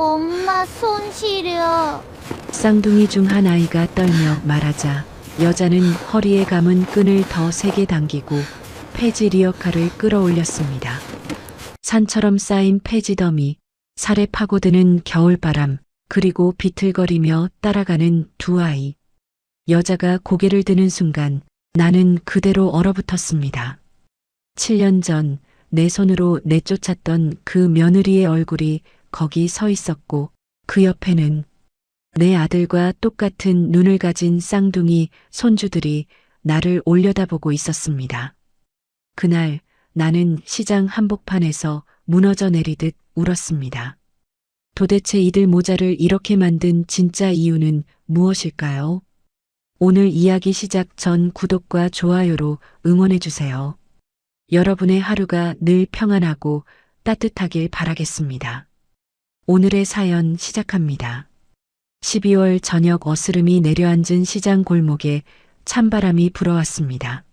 엄마 손 시려. 쌍둥이 중 한 아이가 떨며 말하자 여자는 허리에 감은 끈을 더 세게 당기고 폐지 리어카를 끌어올렸습니다. 산처럼 쌓인 폐지 더미, 살에 파고드는 겨울바람, 그리고 비틀거리며 따라가는 두 아이. 여자가 고개를 드는 순간 나는 그대로 얼어붙었습니다. 7년 전 내 손으로 내쫓았던 그 며느리의 얼굴이 거기 서 있었고 그 옆에는 내 아들과 똑같은 눈을 가진 쌍둥이 손주들이 나를 올려다보고 있었습니다. 그날 나는 시장 한복판에서 무너져 내리듯 울었습니다. 도대체 이들 모자를 이렇게 만든 진짜 이유는 무엇일까요? 오늘 이야기 시작 전 구독과 좋아요로 응원해주세요. 여러분의 하루가 늘 평안하고 따뜻하길 바라겠습니다. 오늘의 사연 시작합니다. 12월 저녁 어스름이 내려앉은 시장 골목에 찬바람이 불어왔습니다.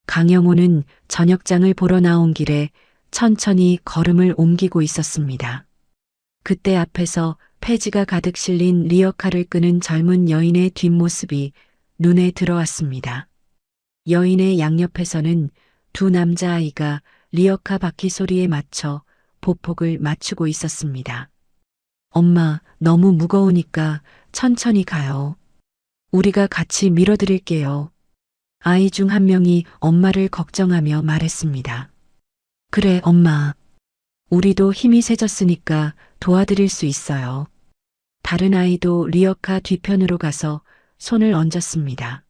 강영호는 저녁장을 보러 나온 길에 천천히 걸음을 옮기고 있었습니다. 그때 앞에서 폐지가 가득 실린 리어카를 끄는 젊은 여인의 뒷모습이 눈에 들어왔습니다. 여인의 양옆에서는 두 남자아이가 리어카 바퀴 소리에 맞춰 보폭을 맞추고 있었습니다. 엄마, 너무 무거우니까 천천히 가요. 우리가 같이 밀어드릴게요. 아이 중 한 명이 엄마를 걱정하며 말했습니다. 그래, 엄마. 우리도 힘이 세졌으니까 도와드릴 수 있어요. 다른 아이도 리어카 뒤편으로 가서 손을 얹었습니다.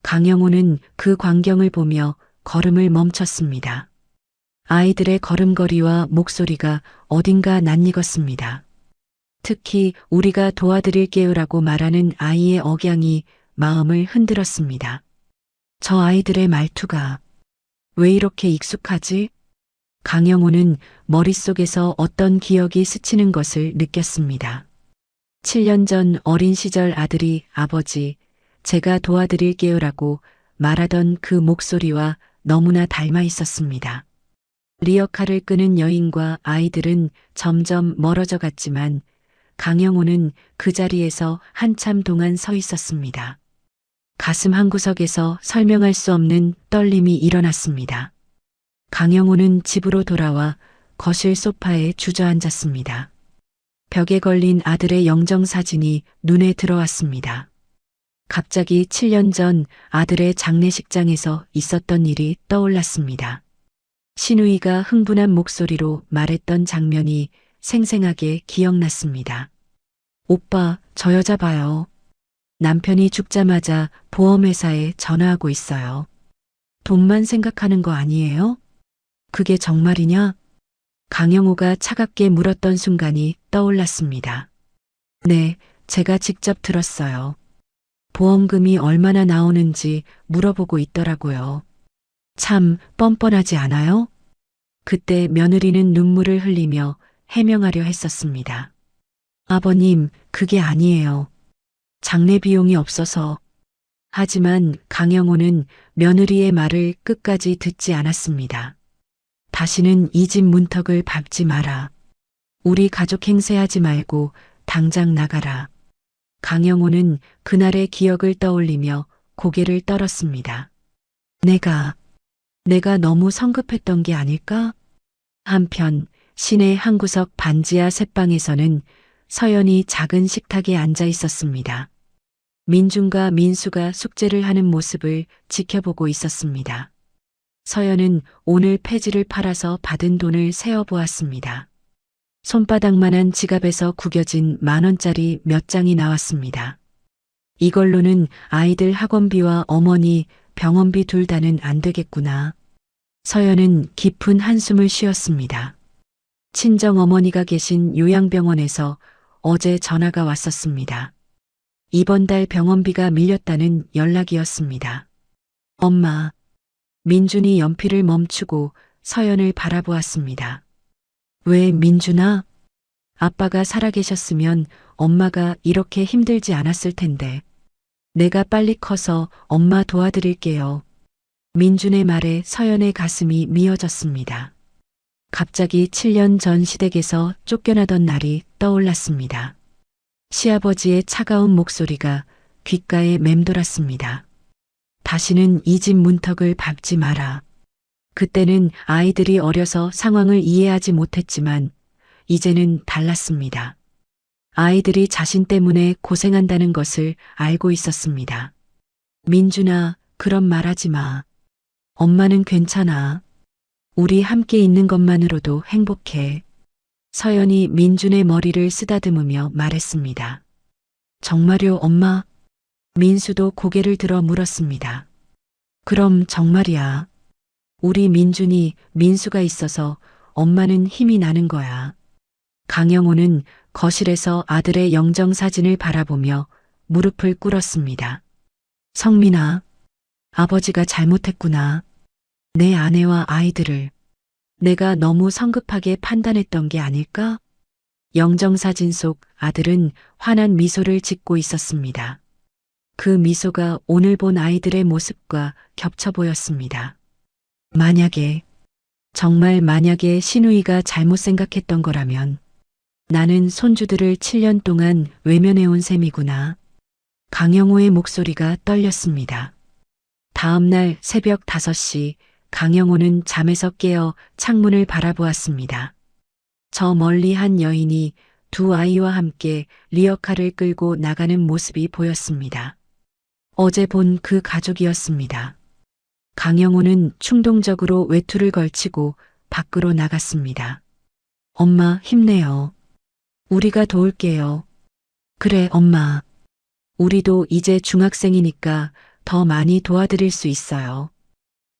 강영호는 그 광경을 보며 걸음을 멈췄습니다. 아이들의 걸음걸이와 목소리가 어딘가 낯익었습니다. 특히 우리가 도와드릴게요라고 말하는 아이의 억양이 마음을 흔들었습니다. 저 아이들의 말투가 왜 이렇게 익숙하지? 강영호는 머릿속에서 어떤 기억이 스치는 것을 느꼈습니다. 7년 전 어린 시절 아들이 아버지, 제가 도와드릴게요라고 말하던 그 목소리와 너무나 닮아 있었습니다. 리어카를 끄는 여인과 아이들은 점점 멀어져 갔지만 강영호는 그 자리에서 한참 동안 서 있었습니다. 가슴 한구석에서 설명할 수 없는 떨림이 일어났습니다. 강영호는 집으로 돌아와 거실 소파에 주저앉았습니다. 벽에 걸린 아들의 영정사진이 눈에 들어왔습니다. 갑자기 7년 전 아들의 장례식장에서 있었던 일이 떠올랐습니다. 신우이가 흥분한 목소리로 말했던 장면이 생생하게 기억났습니다. 오빠, 저 여자 봐요. 남편이 죽자마자 보험회사에 전화하고 있어요. 돈만 생각하는 거 아니에요? 그게 정말이냐? 강영호가 차갑게 물었던 순간이 떠올랐습니다. 네, 제가 직접 들었어요. 보험금이 얼마나 나오는지 물어보고 있더라고요. 참 뻔뻔하지 않아요? 그때 며느리는 눈물을 흘리며 해명하려 했었습니다. 아버님, 그게 아니에요. 장례 비용이 없어서. 하지만 강영호는 며느리의 말을 끝까지 듣지 않았습니다. 다시는 이 집 문턱을 밟지 마라. 우리 가족 행세하지 말고 당장 나가라. 강영호는 그날의 기억을 떠올리며 고개를 떨었습니다. 내가 너무 성급했던 게 아닐까? 한편 시내 한 구석 반지하 새방에서는 서연이 작은 식탁에 앉아 있었습니다. 민준과 민수가 숙제를 하는 모습을 지켜보고 있었습니다. 서연은 오늘 폐지를 팔아서 받은 돈을 세어보았습니다. 손바닥만한 지갑에서 구겨진 10,000원짜리 몇 장이 나왔습니다. 이걸로는 아이들 학원비와 어머니 병원비 둘 다는 안 되겠구나. 서연은 깊은 한숨을 쉬었습니다. 친정 어머니가 계신 요양병원에서 어제 전화가 왔었습니다. 이번 달 병원비가 밀렸다는 연락이었습니다. 엄마. 민준이 연필을 멈추고 서연을 바라보았습니다. 왜 민준아? 아빠가 살아계셨으면 엄마가 이렇게 힘들지 않았을 텐데. 내가 빨리 커서 엄마 도와드릴게요. 민준의 말에 서연의 가슴이 미어졌습니다. 갑자기 7년 전 시댁에서 쫓겨나던 날이 떠올랐습니다. 시아버지의 차가운 목소리가 귓가에 맴돌았습니다. 다시는 이 집 문턱을 밟지 마라. 그때는 아이들이 어려서 상황을 이해하지 못했지만 이제는 달랐습니다. 아이들이 자신 때문에 고생한다는 것을 알고 있었습니다. 민준아, 그런 말 하지 마. 엄마는 괜찮아. 우리 함께 있는 것만으로도 행복해. 서연이 민준의 머리를 쓰다듬으며 말했습니다. 정말요, 엄마? 민수도 고개를 들어 물었습니다. 그럼 정말이야. 우리 민준이 민수가 있어서 엄마는 힘이 나는 거야. 강영호는 거실에서 아들의 영정사진을 바라보며 무릎을 꿇었습니다. 성민아, 아버지가 잘못했구나. 내 아내와 아이들을. 내가 너무 성급하게 판단했던 게 아닐까? 영정사진 속 아들은 환한 미소를 짓고 있었습니다. 그 미소가 오늘 본 아이들의 모습과 겹쳐 보였습니다. 만약에, 정말 만약에 신우이가 잘못 생각했던 거라면 나는 손주들을 7년 동안 외면해온 셈이구나. 강영호의 목소리가 떨렸습니다. 다음 날 새벽 5시 강영호는 잠에서 깨어 창문을 바라보았습니다. 저 멀리 한 여인이 두 아이와 함께 리어카를 끌고 나가는 모습이 보였습니다. 어제 본 그 가족이었습니다. 강영호는 충동적으로 외투를 걸치고 밖으로 나갔습니다. 엄마, 힘내요. 우리가 도울게요. 그래, 엄마. 우리도 이제 중학생이니까 더 많이 도와드릴 수 있어요.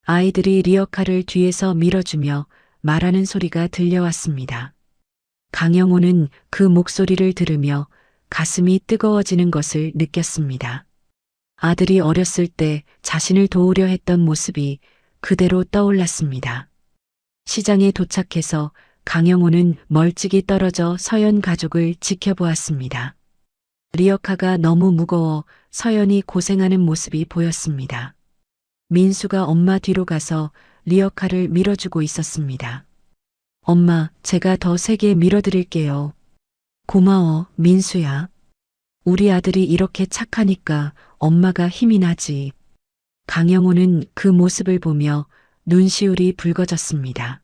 아이들이 리어카를 뒤에서 밀어주며 말하는 소리가 들려왔습니다. 강영호는 그 목소리를 들으며 가슴이 뜨거워지는 것을 느꼈습니다. 아들이 어렸을 때 자신을 도우려 했던 모습이 그대로 떠올랐습니다. 시장에 도착해서 강영호는 멀찍이 떨어져 서연 가족을 지켜보았습니다. 리어카가 너무 무거워 서연이 고생하는 모습이 보였습니다. 민수가 엄마 뒤로 가서 리어카를 밀어주고 있었습니다. 엄마, 제가 더 세게 밀어드릴게요. 고마워, 민수야. 우리 아들이 이렇게 착하니까 엄마가 힘이 나지. 강영호는 그 모습을 보며 눈시울이 붉어졌습니다.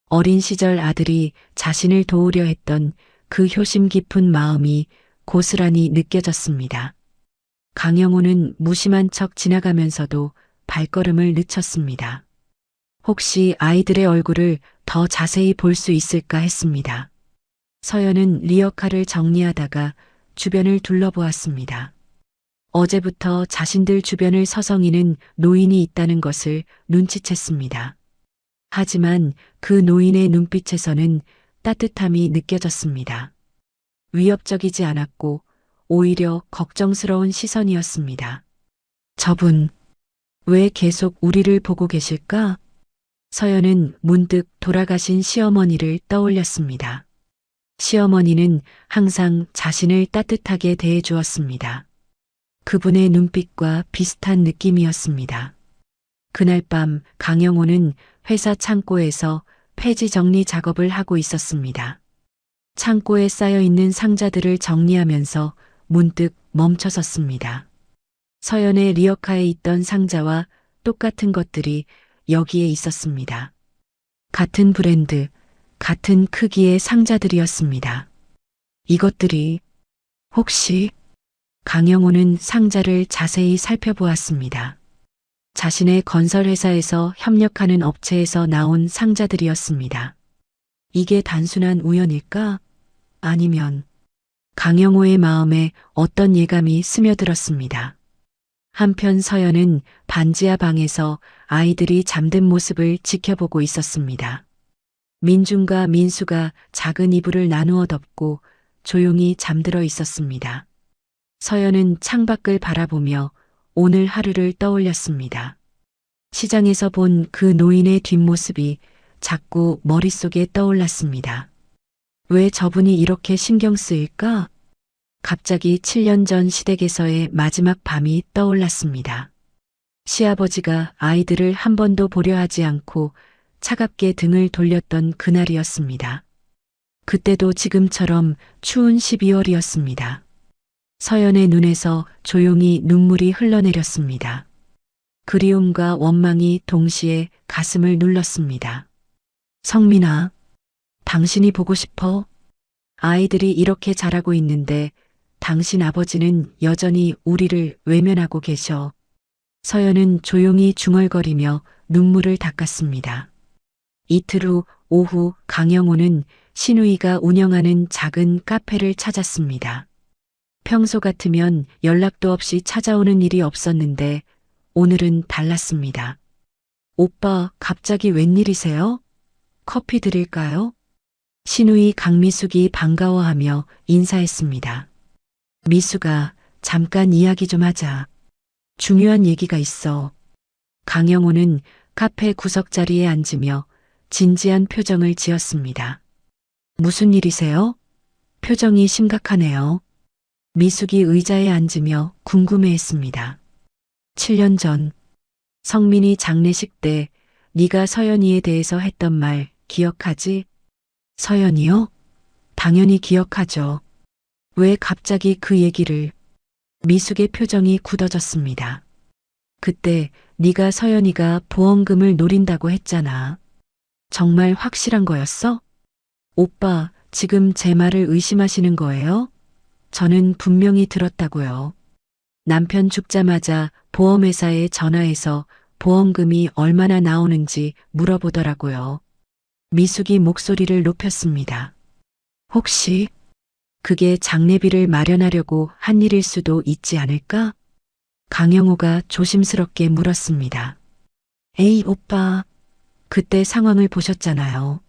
어린 시절 아들이 자신을 도우려 했던 그 효심 깊은 마음이 고스란히 느껴졌습니다. 강영호는 무심한 척 지나가면서도 발걸음을 늦췄습니다. 혹시 아이들의 얼굴을 더 자세히 볼 수 있을까 했습니다. 서연은 리어카를 정리하다가 주변을 둘러보았습니다. 어제부터 자신들 주변을 서성이는 노인이 있다는 것을 눈치챘습니다. 하지만 그 노인의 눈빛에서는 따뜻함이 느껴졌습니다. 위협적이지 않았고 오히려 걱정스러운 시선이었습니다. 저분, 왜 계속 우리를 보고 계실까? 서연은 문득 돌아가신 시어머니를 떠올렸습니다. 시어머니는 항상 자신을 따뜻하게 대해 주었습니다. 그분의 눈빛과 비슷한 느낌이었습니다. 그날 밤 강영호는 회사 창고에서 폐지 정리 작업을 하고 있었습니다. 창고에 쌓여 있는 상자들을 정리하면서 문득 멈춰섰습니다. 서연의 리어카에 있던 상자와 똑같은 것들이 여기에 있었습니다. 같은 브랜드, 같은 크기의 상자들이었습니다. 이것들이 혹시 강영호는 상자를 자세히 살펴보았습니다. 자신의 건설회사에서 협력하는 업체에서 나온 상자들이었습니다. 이게 단순한 우연일까? 아니면 강영호의 마음에 어떤 예감이 스며들었습니다. 한편 서연은 반지하 방에서 아이들이 잠든 모습을 지켜보고 있었습니다. 민준과 민수가 작은 이불을 나누어 덮고 조용히 잠들어 있었습니다. 서연은 창밖을 바라보며 오늘 하루를 떠올렸습니다. 시장에서 본 그 노인의 뒷모습이 자꾸 머릿속에 떠올랐습니다. 왜 저분이 이렇게 신경 쓰일까? 갑자기 7년 전 시댁에서의 마지막 밤이 떠올랐습니다. 시아버지가 아이들을 한 번도 보려 하지 않고 차갑게 등을 돌렸던 그날이었습니다. 그때도 지금처럼 추운 12월이었습니다. 서연의 눈에서 조용히 눈물이 흘러내렸습니다. 그리움과 원망이 동시에 가슴을 눌렀습니다. 성민아, 당신이 보고 싶어? 아이들이 이렇게 자라고 있는데 당신 아버지는 여전히 우리를 외면하고 계셔. 서연은 조용히 중얼거리며 눈물을 닦았습니다. 이틀 후 오후 강영호는 신우이가 운영하는 작은 카페를 찾았습니다. 평소 같으면 연락도 없이 찾아오는 일이 없었는데 오늘은 달랐습니다. 오빠, 갑자기 웬일이세요? 커피 드릴까요? 신우이 강미숙이 반가워하며 인사했습니다. 미숙아, 잠깐 이야기 좀 하자. 중요한 얘기가 있어. 강영호는 카페 구석자리에 앉으며 진지한 표정을 지었습니다. 무슨 일이세요? 표정이 심각하네요. 미숙이 의자에 앉으며 궁금해했습니다. 7년 전 성민이 장례식 때 네가 서연이에 대해서 했던 말 기억하지? 서연이요? 당연히 기억하죠. 왜 갑자기 그 얘기를? 미숙의 표정이 굳어졌습니다. 그때 네가 서연이가 보험금을 노린다고 했잖아. 정말 확실한 거였어? 오빠, 지금 제 말을 의심하시는 거예요? 저는 분명히 들었다고요. 남편 죽자마자 보험회사에 전화해서 보험금이 얼마나 나오는지 물어보더라고요. 미숙이 목소리를 높였습니다. 혹시 그게 장례비를 마련하려고 한 일일 수도 있지 않을까? 강영호가 조심스럽게 물었습니다. 에이, 오빠. 그때 상황을 보셨잖아요.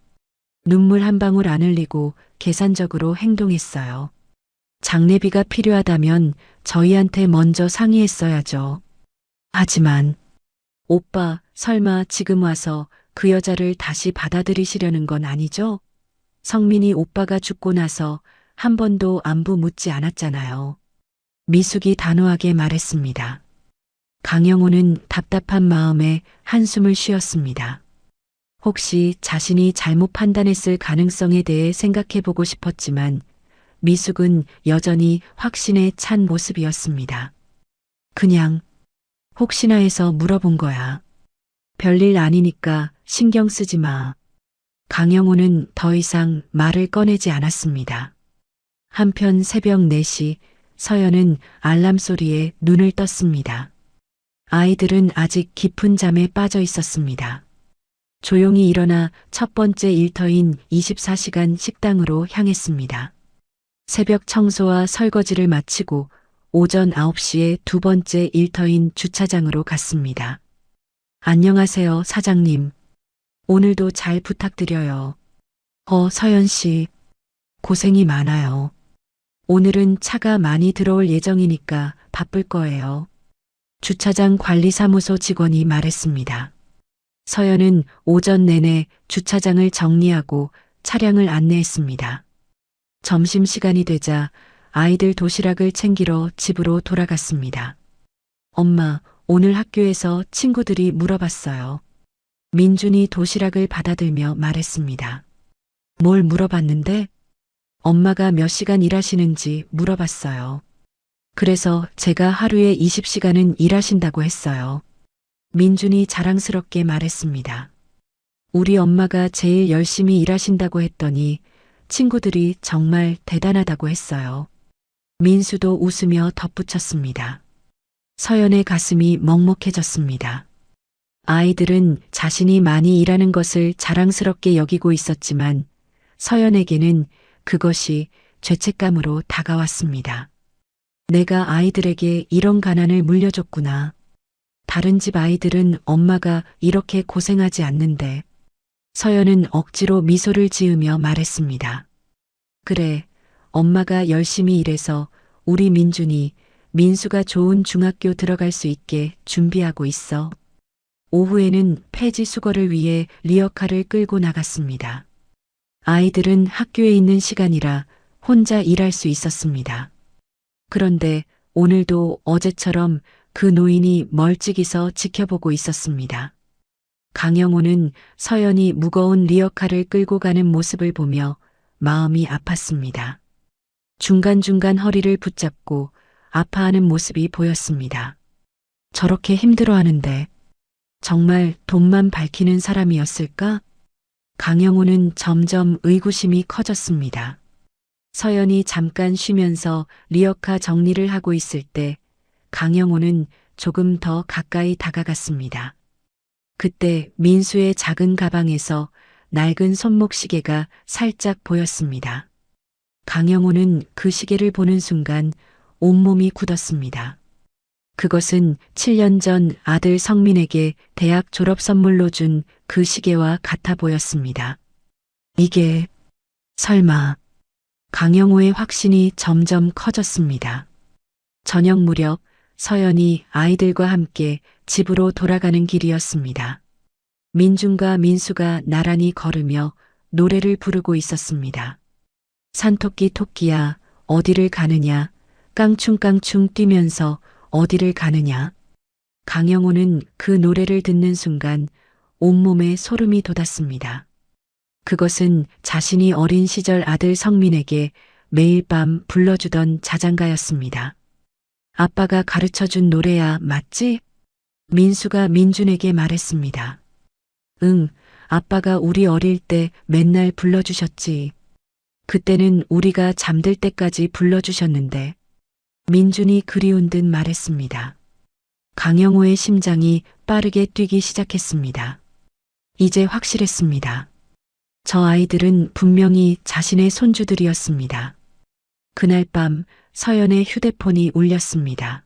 눈물 한 방울 안 흘리고 계산적으로 행동했어요. 장례비가 필요하다면 저희한테 먼저 상의했어야죠. 하지만 오빠, 설마 지금 와서 그 여자를 다시 받아들이시려는 건 아니죠? 성민이 오빠가 죽고 나서 한 번도 안부 묻지 않았잖아요. 미숙이 단호하게 말했습니다. 강영호는 답답한 마음에 한숨을 쉬었습니다. 혹시 자신이 잘못 판단했을 가능성에 대해 생각해보고 싶었지만 미숙은 여전히 확신에 찬 모습이었습니다. 그냥 혹시나 해서 물어본 거야. 별일 아니니까 신경 쓰지 마. 강영호는 더 이상 말을 꺼내지 않았습니다. 한편 새벽 4시 서연은 알람 소리에 눈을 떴습니다. 아이들은 아직 깊은 잠에 빠져 있었습니다. 조용히 일어나 첫 번째 일터인 24시간 식당으로 향했습니다. 새벽 청소와 설거지를 마치고 오전 9시에 두 번째 일터인 주차장으로 갔습니다. 안녕하세요, 사장님. 오늘도 잘 부탁드려요. 서연 씨. 고생이 많아요. 오늘은 차가 많이 들어올 예정이니까 바쁠 거예요. 주차장 관리사무소 직원이 말했습니다. 서연은 오전 내내 주차장을 정리하고 차량을 안내했습니다. 점심시간이 되자 아이들 도시락을 챙기러 집으로 돌아갔습니다. 엄마, 오늘 학교에서 친구들이 물어봤어요. 민준이 도시락을 받아들며 말했습니다. 뭘 물어봤는데? 엄마가 몇 시간 일하시는지 물어봤어요. 그래서 제가 하루에 20시간은 일하신다고 했어요. 민준이 자랑스럽게 말했습니다. 우리 엄마가 제일 열심히 일하신다고 했더니 친구들이 정말 대단하다고 했어요. 민수도 웃으며 덧붙였습니다. 서연의 가슴이 먹먹해졌습니다. 아이들은 자신이 많이 일하는 것을 자랑스럽게 여기고 있었지만 서연에게는 그것이 죄책감으로 다가왔습니다. 내가 아이들에게 이런 가난을 물려줬구나. 다른 집 아이들은 엄마가 이렇게 고생하지 않는데. 서연은 억지로 미소를 지으며 말했습니다. 그래, 엄마가 열심히 일해서 우리 민준이 민수가 좋은 중학교 들어갈 수 있게 준비하고 있어. 오후에는 폐지 수거를 위해 리어카를 끌고 나갔습니다. 아이들은 학교에 있는 시간이라 혼자 일할 수 있었습니다. 그런데 오늘도 어제처럼 그 노인이 멀찍이서 지켜보고 있었습니다. 강영호는 서연이 무거운 리어카를 끌고 가는 모습을 보며 마음이 아팠습니다. 중간중간 허리를 붙잡고 아파하는 모습이 보였습니다. 저렇게 힘들어하는데 정말 돈만 밝히는 사람이었을까? 강영호는 점점 의구심이 커졌습니다. 서연이 잠깐 쉬면서 리어카 정리를 하고 있을 때 강영호는 조금 더 가까이 다가갔습니다. 그때 민수의 작은 가방에서 낡은 손목 시계가 살짝 보였습니다. 강영호는 그 시계를 보는 순간 온몸이 굳었습니다. 그것은 7년 전 아들 성민에게 대학 졸업 선물로 준 그 시계와 같아 보였습니다. 이게 설마. 강영호의 확신이 점점 커졌습니다. 저녁 무렵 서연이 아이들과 함께 집으로 돌아가는 길이었습니다. 민준과 민수가 나란히 걸으며 노래를 부르고 있었습니다. 산토끼 토끼야 어디를 가느냐 깡충깡충 뛰면서 어디를 가느냐. 강영호는 그 노래를 듣는 순간 온몸에 소름이 돋았습니다. 그것은 자신이 어린 시절 아들 성민에게 매일 밤 불러주던 자장가였습니다. 아빠가 가르쳐준 노래야, 맞지? 민수가 민준에게 말했습니다. 응, 아빠가 우리 어릴 때 맨날 불러주셨지. 그때는 우리가 잠들 때까지 불러주셨는데. 민준이 그리운 듯 말했습니다. 강영호의 심장이 빠르게 뛰기 시작했습니다. 이제 확실했습니다. 저 아이들은 분명히 자신의 손주들이었습니다. 그날 밤 서연의 휴대폰이 울렸습니다.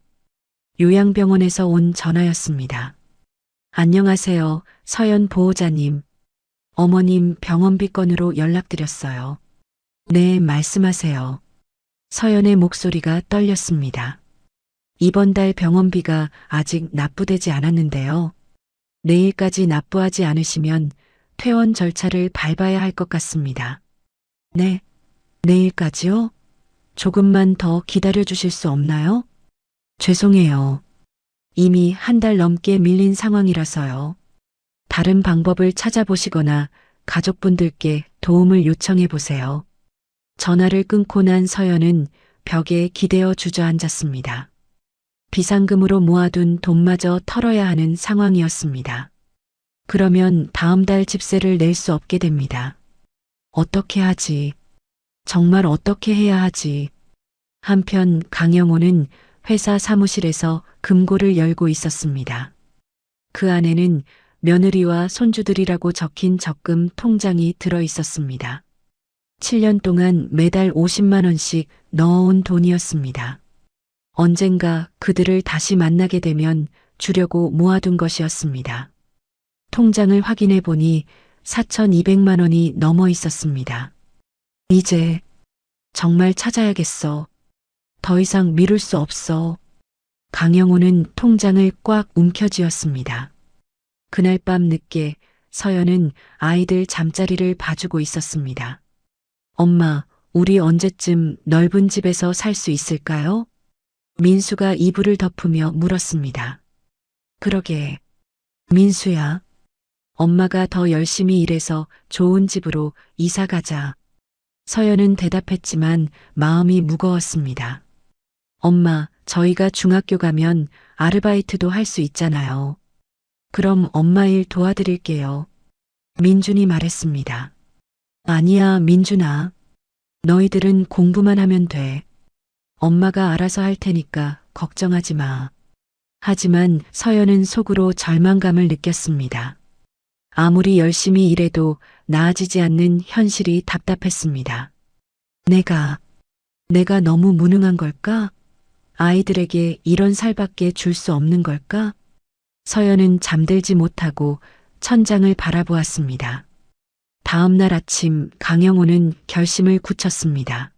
요양병원에서 온 전화였습니다. 안녕하세요, 서연 보호자님. 어머님 병원비 건으로 연락드렸어요. 네, 말씀하세요. 서연의 목소리가 떨렸습니다. 이번 달 병원비가 아직 납부되지 않았는데요. 내일까지 납부하지 않으시면 퇴원 절차를 밟아야 할 것 같습니다. 네, 내일까지요? 조금만 더 기다려 주실 수 없나요? 죄송해요. 이미 한 달 넘게 밀린 상황이라서요. 다른 방법을 찾아보시거나 가족분들께 도움을 요청해 보세요. 전화를 끊고 난 서연은 벽에 기대어 주저앉았습니다. 비상금으로 모아둔 돈마저 털어야 하는 상황이었습니다. 그러면 다음 달 집세를 낼 수 없게 됩니다. 어떻게 하지? 정말 어떻게 해야 하지? 한편 강영호는 회사 사무실에서 금고를 열고 있었습니다. 그 안에는 며느리와 손주들이라고 적힌 적금 통장이 들어 있었습니다. 7년 동안 매달 50만 원씩 넣어온 돈이었습니다. 언젠가 그들을 다시 만나게 되면 주려고 모아둔 것이었습니다. 통장을 확인해 보니 4,200만 원이 넘어 있었습니다. 이제 정말 찾아야겠어. 더 이상 미룰 수 없어. 강영호는 통장을 꽉 움켜쥐었습니다. 그날 밤 늦게 서연은 아이들 잠자리를 봐주고 있었습니다. 엄마, 우리 언제쯤 넓은 집에서 살 수 있을까요? 민수가 이불을 덮으며 물었습니다. 그러게. 민수야. 엄마가 더 열심히 일해서 좋은 집으로 이사 가자. 서연은 대답했지만 마음이 무거웠습니다. 엄마, 저희가 중학교 가면 아르바이트도 할 수 있잖아요. 그럼 엄마 일 도와드릴게요. 민준이 말했습니다. 아니야, 민준아. 너희들은 공부만 하면 돼. 엄마가 알아서 할 테니까 걱정하지 마. 하지만 서연은 속으로 절망감을 느꼈습니다. 아무리 열심히 일해도 나아지지 않는 현실이 답답했습니다. 내가 너무 무능한 걸까? 아이들에게 이런 살밖에 줄 수 없는 걸까? 서연은 잠들지 못하고 천장을 바라보았습니다. 다음 날 아침 강영호는 결심을 굳혔습니다.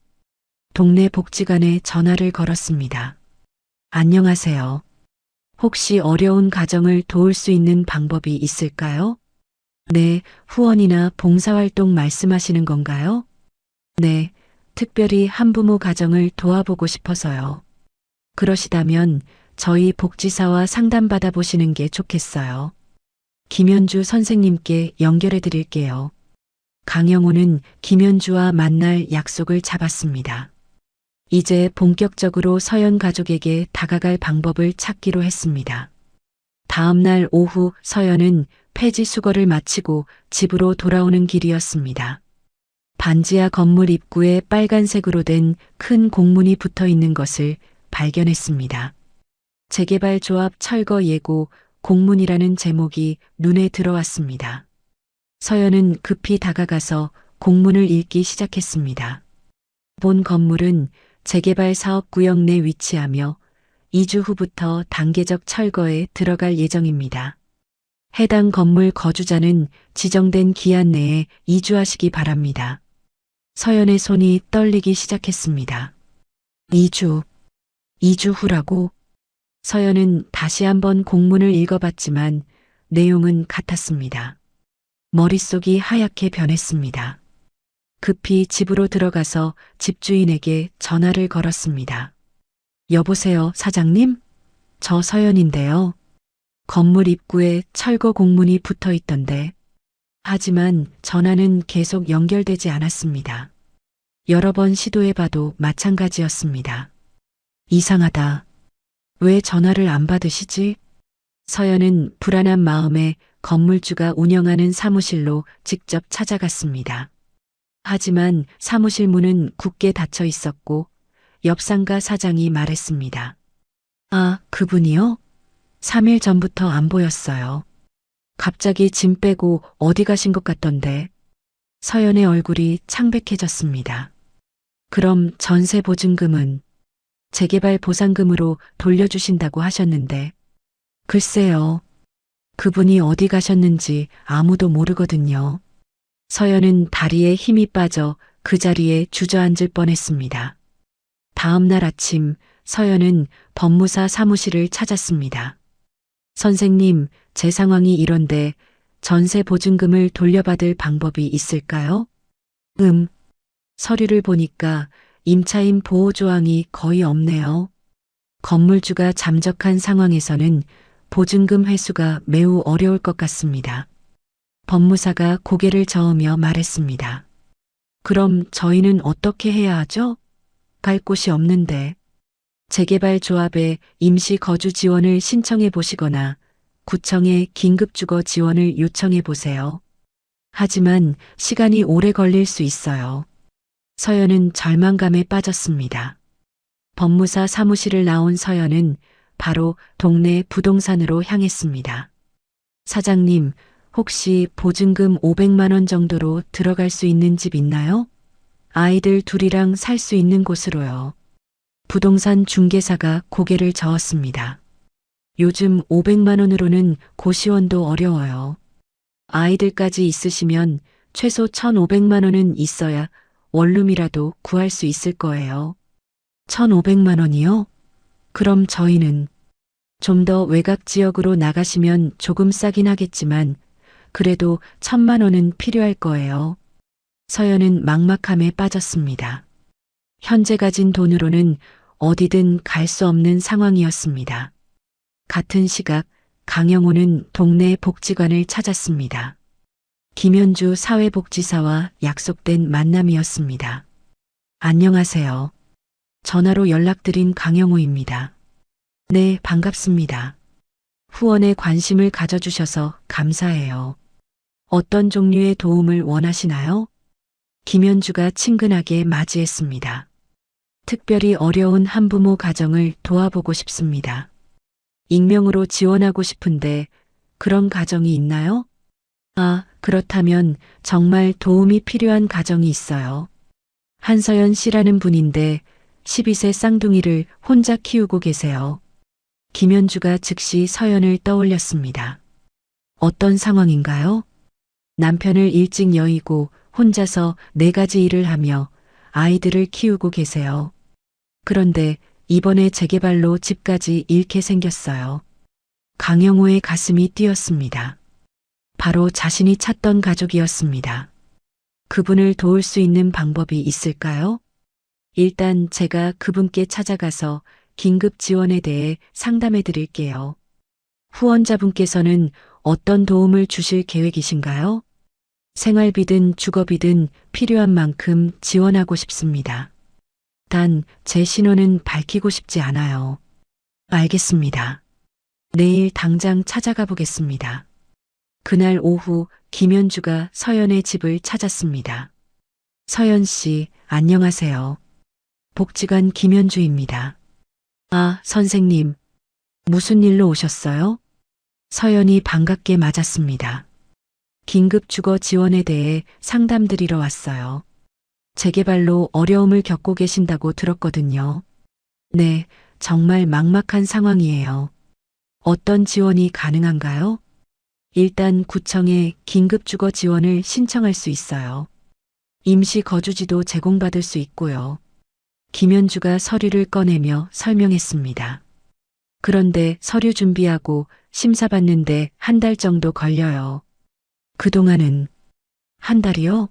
동네 복지관에 전화를 걸었습니다. 안녕하세요. 혹시 어려운 가정을 도울 수 있는 방법이 있을까요? 네, 후원이나 봉사활동 말씀하시는 건가요? 네, 특별히 한부모 가정을 도와보고 싶어서요. 그러시다면 저희 복지사와 상담받아 보시는 게 좋겠어요. 김현주 선생님께 연결해 드릴게요. 강영호는 김현주와 만날 약속을 잡았습니다. 이제 본격적으로 서연 가족에게 다가갈 방법을 찾기로 했습니다. 다음 날 오후 서연은 폐지 수거를 마치고 집으로 돌아오는 길이었습니다. 반지하 건물 입구에 빨간색으로 된 큰 공문이 붙어 있는 것을 발견했습니다. 재개발 조합 철거 예고 공문이라는 제목이 눈에 들어왔습니다. 서연은 급히 다가가서 공문을 읽기 시작했습니다. 본 건물은 재개발 사업 구역 내 위치하며 2주 후부터 단계적 철거에 들어갈 예정입니다. 해당 건물 거주자는 지정된 기한 내에 이주하시기 바랍니다. 서연의 손이 떨리기 시작했습니다. 2주 후라고? 서연은 다시 한번 공문을 읽어봤지만 내용은 같았습니다. 머릿속이 하얗게 변했습니다. 급히 집으로 들어가서 집주인에게 전화를 걸었습니다. 여보세요, 사장님? 저 서연인데요. 건물 입구에 철거 공문이 붙어 있던데. 하지만 전화는 계속 연결되지 않았습니다. 여러 번 시도해봐도 마찬가지였습니다. 이상하다. 왜 전화를 안 받으시지? 서연은 불안한 마음에 건물주가 운영하는 사무실로 직접 찾아갔습니다. 하지만 사무실 문은 굳게 닫혀 있었고 옆 상가 사장이 말했습니다. 아, 그분이요? 3일 전부터 안 보였어요. 갑자기 짐 빼고 어디 가신 것 같던데. 서연의 얼굴이 창백해졌습니다. 그럼 전세 보증금은 재개발 보상금으로 돌려주신다고 하셨는데. 글쎄요. 그분이 어디 가셨는지 아무도 모르거든요. 서연은 다리에 힘이 빠져 그 자리에 주저앉을 뻔했습니다. 다음 날 아침 서연은 법무사 사무실을 찾았습니다. 선생님, 제 상황이 이런데 전세 보증금을 돌려받을 방법이 있을까요? 서류를 보니까 임차인 보호 조항이 거의 없네요. 건물주가 잠적한 상황에서는 보증금 회수가 매우 어려울 것 같습니다. 법무사가 고개를 저으며 말했습니다. 그럼 저희는 어떻게 해야 하죠? 갈 곳이 없는데. 재개발 조합에 임시 거주 지원을 신청해 보시거나 구청에 긴급주거 지원을 요청해 보세요. 하지만 시간이 오래 걸릴 수 있어요. 서연은 절망감에 빠졌습니다. 법무사 사무실을 나온 서연은 바로 동네 부동산으로 향했습니다. 사장님, 혹시 보증금 500만 원 정도로 들어갈 수 있는 집 있나요? 아이들 둘이랑 살 수 있는 곳으로요. 부동산 중개사가 고개를 저었습니다. 요즘 500만 원으로는 고시원도 어려워요. 아이들까지 있으시면 최소 1,500만 원은 있어야 원룸이라도 구할 수 있을 거예요. 1,500만 원이요? 그럼 저희는 좀 더 외곽 지역으로 나가시면 조금 싸긴 하겠지만 그래도 1,000만 원은 필요할 거예요. 서연은 막막함에 빠졌습니다. 현재 가진 돈으로는 어디든 갈 수 없는 상황이었습니다. 같은 시각 강영호는 동네 복지관을 찾았습니다. 김현주 사회복지사와 약속된 만남이었습니다. 안녕하세요. 전화로 연락드린 강영호입니다. 네, 반갑습니다. 후원에 관심을 가져주셔서 감사해요. 어떤 종류의 도움을 원하시나요? 김현주가 친근하게 맞이했습니다. 특별히 어려운 한부모 가정을 도와보고 싶습니다. 익명으로 지원하고 싶은데 그런 가정이 있나요? 아, 그렇다면 정말 도움이 필요한 가정이 있어요. 한서연 씨라는 분인데 12세 쌍둥이를 혼자 키우고 계세요. 김현주가 즉시 서연을 떠올렸습니다. 어떤 상황인가요? 남편을 일찍 여의고 혼자서 4가지 일을 하며 아이들을 키우고 계세요. 그런데 이번에 재개발로 집까지 잃게 생겼어요. 강영호의 가슴이 뛰었습니다. 바로 자신이 찾던 가족이었습니다. 그분을 도울 수 있는 방법이 있을까요? 일단 제가 그분께 찾아가서 긴급 지원에 대해 상담해 드릴게요. 후원자분께서는 어떤 도움을 주실 계획이신가요? 생활비든 주거비든 필요한 만큼 지원하고 싶습니다. 단, 제 신원은 밝히고 싶지 않아요. 알겠습니다. 내일 당장 찾아가 보겠습니다. 그날 오후 김현주가 서연의 집을 찾았습니다. 서연 씨, 안녕하세요. 복지관 김현주입니다. 아, 선생님. 무슨 일로 오셨어요? 서연이 반갑게 맞았습니다. 긴급 주거 지원에 대해 상담드리러 왔어요. 재개발로 어려움을 겪고 계신다고 들었거든요. 네, 정말 막막한 상황이에요. 어떤 지원이 가능한가요? 일단 구청에 긴급 주거 지원을 신청할 수 있어요. 임시 거주지도 제공받을 수 있고요. 김현주가 서류를 꺼내며 설명했습니다. 그런데 서류 준비하고 심사받는데 한 달 정도 걸려요. 그동안은 한 달이요?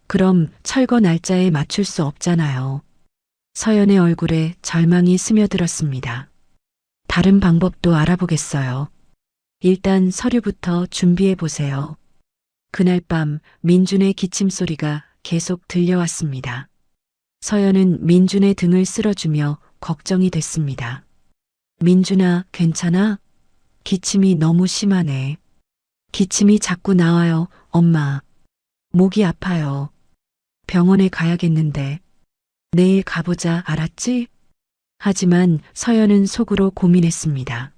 그럼 철거 날짜에 맞출 수 없잖아요. 서연의 얼굴에 절망이 스며들었습니다. 다른 방법도 알아보겠어요. 일단 서류부터 준비해 보세요. 그날 밤 민준의 기침 소리가 계속 들려왔습니다. 서연은 민준의 등을 쓸어주며 걱정이 됐습니다. 민준아, 괜찮아? 기침이 너무 심하네. 기침이 자꾸 나와요, 엄마. 목이 아파요. 병원에 가야겠는데. 내일 가보자, 알았지? 하지만 서연은 속으로 고민했습니다.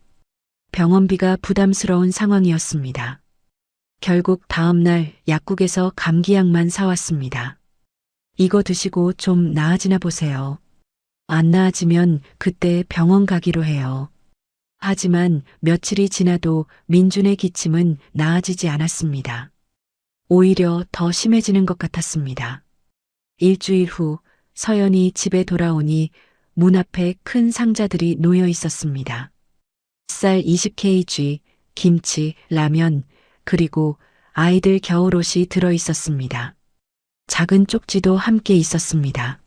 병원비가 부담스러운 상황이었습니다. 결국 다음 날 약국에서 감기약만 사왔습니다. 이거 드시고 좀 나아지나 보세요. 안 나아지면 그때 병원 가기로 해요. 하지만 며칠이 지나도 민준의 기침은 나아지지 않았습니다. 오히려 더 심해지는 것 같았습니다. 일주일 후 서연이 집에 돌아오니 문 앞에 큰 상자들이 놓여 있었습니다. 쌀 20kg, 김치, 라면, 그리고 아이들 겨울옷이 들어 있었습니다. 작은 쪽지도 함께 있었습니다.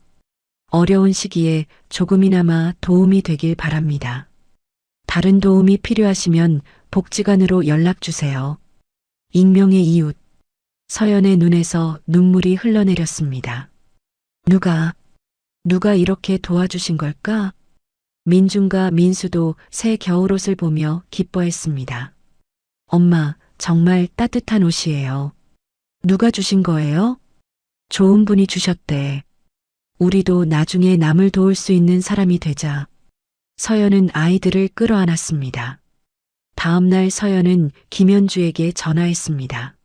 어려운 시기에 조금이나마 도움이 되길 바랍니다. 다른 도움이 필요하시면 복지관으로 연락 주세요. 익명의 이웃. 서연의 눈에서 눈물이 흘러내렸습니다. 누가 이렇게 도와주신 걸까? 민준과 민수도 새 겨울옷을 보며 기뻐했습니다. 엄마, 정말 따뜻한 옷이에요. 누가 주신 거예요? 좋은 분이 주셨대. 우리도 나중에 남을 도울 수 있는 사람이 되자. 서연은 아이들을 끌어안았습니다. 다음 날 서연은 김현주에게 전화했습니다.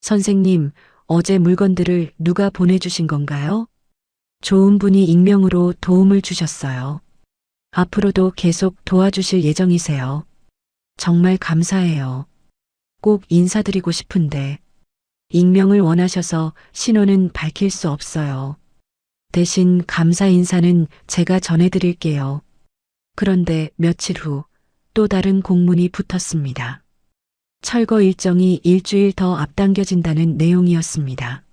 선생님, 어제 물건들을 누가 보내주신 건가요? 좋은 분이 익명으로 도움을 주셨어요. 앞으로도 계속 도와주실 예정이세요. 정말 감사해요. 꼭 인사드리고 싶은데 익명을 원하셔서 신원은 밝힐 수 없어요. 대신 감사 인사는 제가 전해드릴게요. 그런데 며칠 후 또 다른 공문이 붙었습니다. 철거 일정이 일주일 더 앞당겨진다는 내용이었습니다.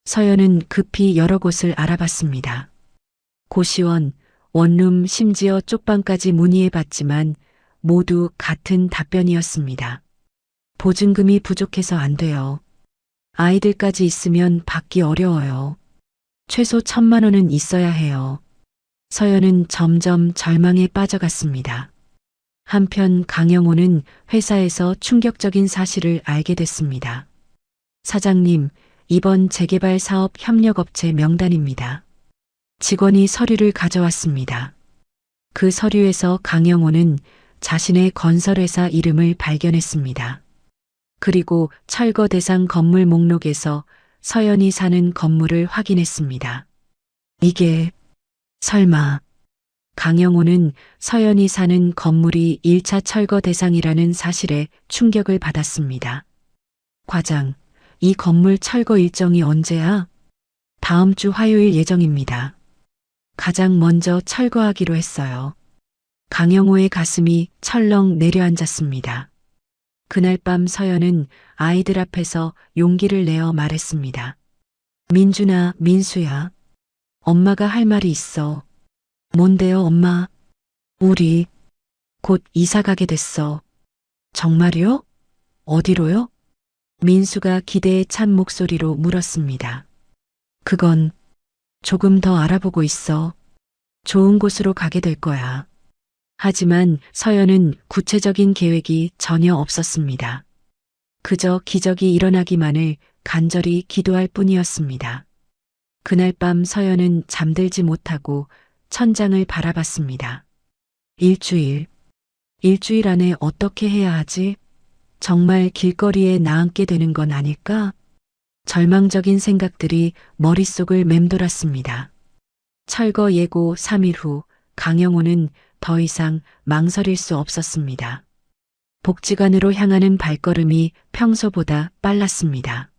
서연은 급히 여러 곳을 알아봤습니다. 고시원, 원룸, 심지어 쪽방까지 문의해봤지만 모두 같은 답변이었습니다. 보증금이 부족해서 안 돼요. 아이들까지 있으면 받기 어려워요. 최소 1,000만 원은 있어야 해요. 서연은 점점 절망에 빠져갔습니다. 한편 강영호는 회사에서 충격적인 사실을 알게 됐습니다. 사장님, 이번 재개발 사업 협력업체 명단입니다. 직원이 서류를 가져왔습니다. 그 서류에서 강영호는 자신의 건설회사 이름을 발견했습니다. 그리고 철거 대상 건물 목록에서 서연이 사는 건물을 확인했습니다. 이게 설마 강영호는 서연이 사는 건물이 1차 철거 대상이라는 사실에 충격을 받았습니다. 과장, 이 건물 철거 일정이 언제야? 다음 주 화요일 예정입니다. 가장 먼저 철거하기로 했어요. 강영호의 가슴이 철렁 내려앉았습니다. 그날 밤 서연은 아이들 앞에서 용기를 내어 말했습니다. 민준아, 민수야. 엄마가 할 말이 있어. 뭔데요, 엄마? 우리 곧 이사 가게 됐어. 정말요? 어디로요? 민수가 기대에 찬 목소리로 물었습니다. 그건 조금 더 알아보고 있어. 좋은 곳으로 가게 될 거야. 하지만 서연은 구체적인 계획이 전혀 없었습니다. 그저 기적이 일어나기만을 간절히 기도할 뿐이었습니다. 그날 밤 서연은 잠들지 못하고 천장을 바라봤습니다. 일주일 안에 어떻게 해야 하지? 정말 길거리에 나앉게 되는 건 아닐까? 절망적인 생각들이 머릿속을 맴돌았습니다. 철거 예고 3일 후 강영호는 더 이상 망설일 수 없었습니다. 복지관으로 향하는 발걸음이 평소보다 빨랐습니다.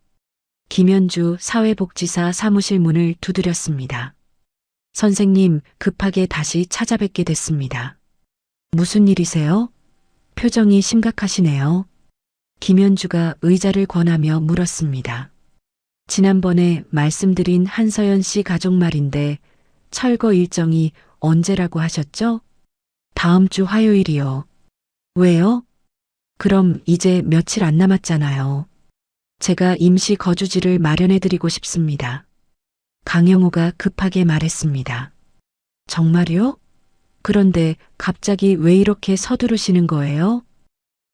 김현주 사회복지사 사무실 문을 두드렸습니다. 선생님, 급하게 다시 찾아뵙게 됐습니다. 무슨 일이세요? 표정이 심각하시네요. 김현주가 의자를 권하며 물었습니다. 지난번에 말씀드린 한서연 씨 가족 말인데 철거 일정이 언제라고 하셨죠? 다음 주 화요일이요. 왜요? 그럼 이제 며칠 안 남았잖아요. 제가 임시 거주지를 마련해드리고 싶습니다. 강영호가 급하게 말했습니다. 정말요? 그런데 갑자기 왜 이렇게 서두르시는 거예요?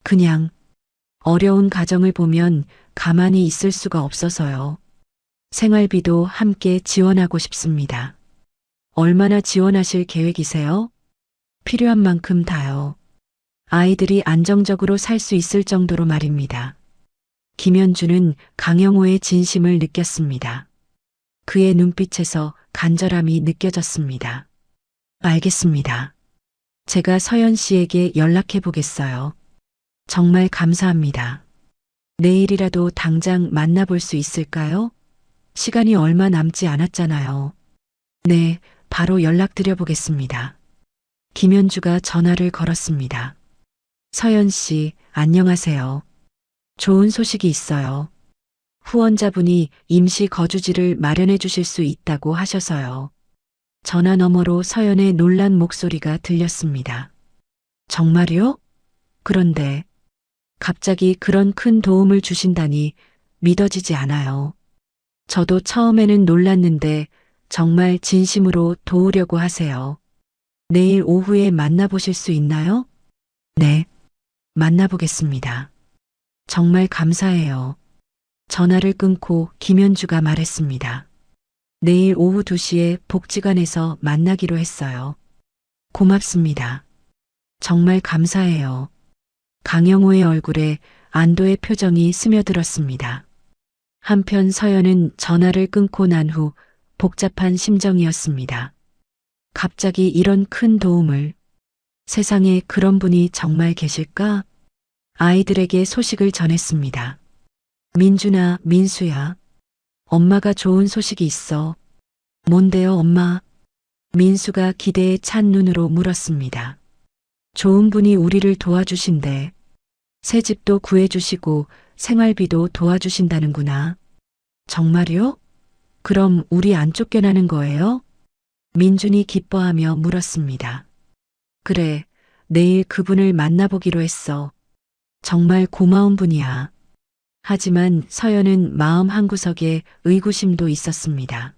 그냥 어려운 가정을 보면 가만히 있을 수가 없어서요. 생활비도 함께 지원하고 싶습니다. 얼마나 지원하실 계획이세요? 필요한 만큼 다요. 아이들이 안정적으로 살 수 있을 정도로 말입니다. 김현주는 강영호의 진심을 느꼈습니다. 그의 눈빛에서 간절함이 느껴졌습니다. 알겠습니다. 제가 서연 씨에게 연락해 보겠어요. 정말 감사합니다. 내일이라도 당장 만나볼 수 있을까요? 시간이 얼마 남지 않았잖아요. 네, 바로 연락드려 보겠습니다. 김현주가 전화를 걸었습니다. 서연 씨, 안녕하세요. 좋은 소식이 있어요. 후원자분이 임시 거주지를 마련해 주실 수 있다고 하셔서요. 전화 너머로 서연의 놀란 목소리가 들렸습니다. 정말요? 그런데 갑자기 그런 큰 도움을 주신다니 믿어지지 않아요. 저도 처음에는 놀랐는데 정말 진심으로 도우려고 하세요. 내일 오후에 만나보실 수 있나요? 네, 만나보겠습니다. 정말 감사해요. 전화를 끊고 김현주가 말했습니다. 내일 오후 2시에 복지관에서 만나기로 했어요. 고맙습니다. 정말 감사해요. 강영호의 얼굴에 안도의 표정이 스며들었습니다. 한편 서연은 전화를 끊고 난 후 복잡한 심정이었습니다. 갑자기 이런 큰 도움을, 세상에 그런 분이 정말 계실까? 아이들에게 소식을 전했습니다. 민준아, 민수야. 엄마가 좋은 소식이 있어. 뭔데요, 엄마? 민수가 기대에 찬 눈으로 물었습니다. 좋은 분이 우리를 도와주신대. 새 집도 구해주시고 생활비도 도와주신다는구나. 정말요? 그럼 우리 안 쫓겨나는 거예요? 민준이 기뻐하며 물었습니다. 그래, 내일 그분을 만나보기로 했어. 정말 고마운 분이야. 하지만 서연은 마음 한구석에 의구심도 있었습니다.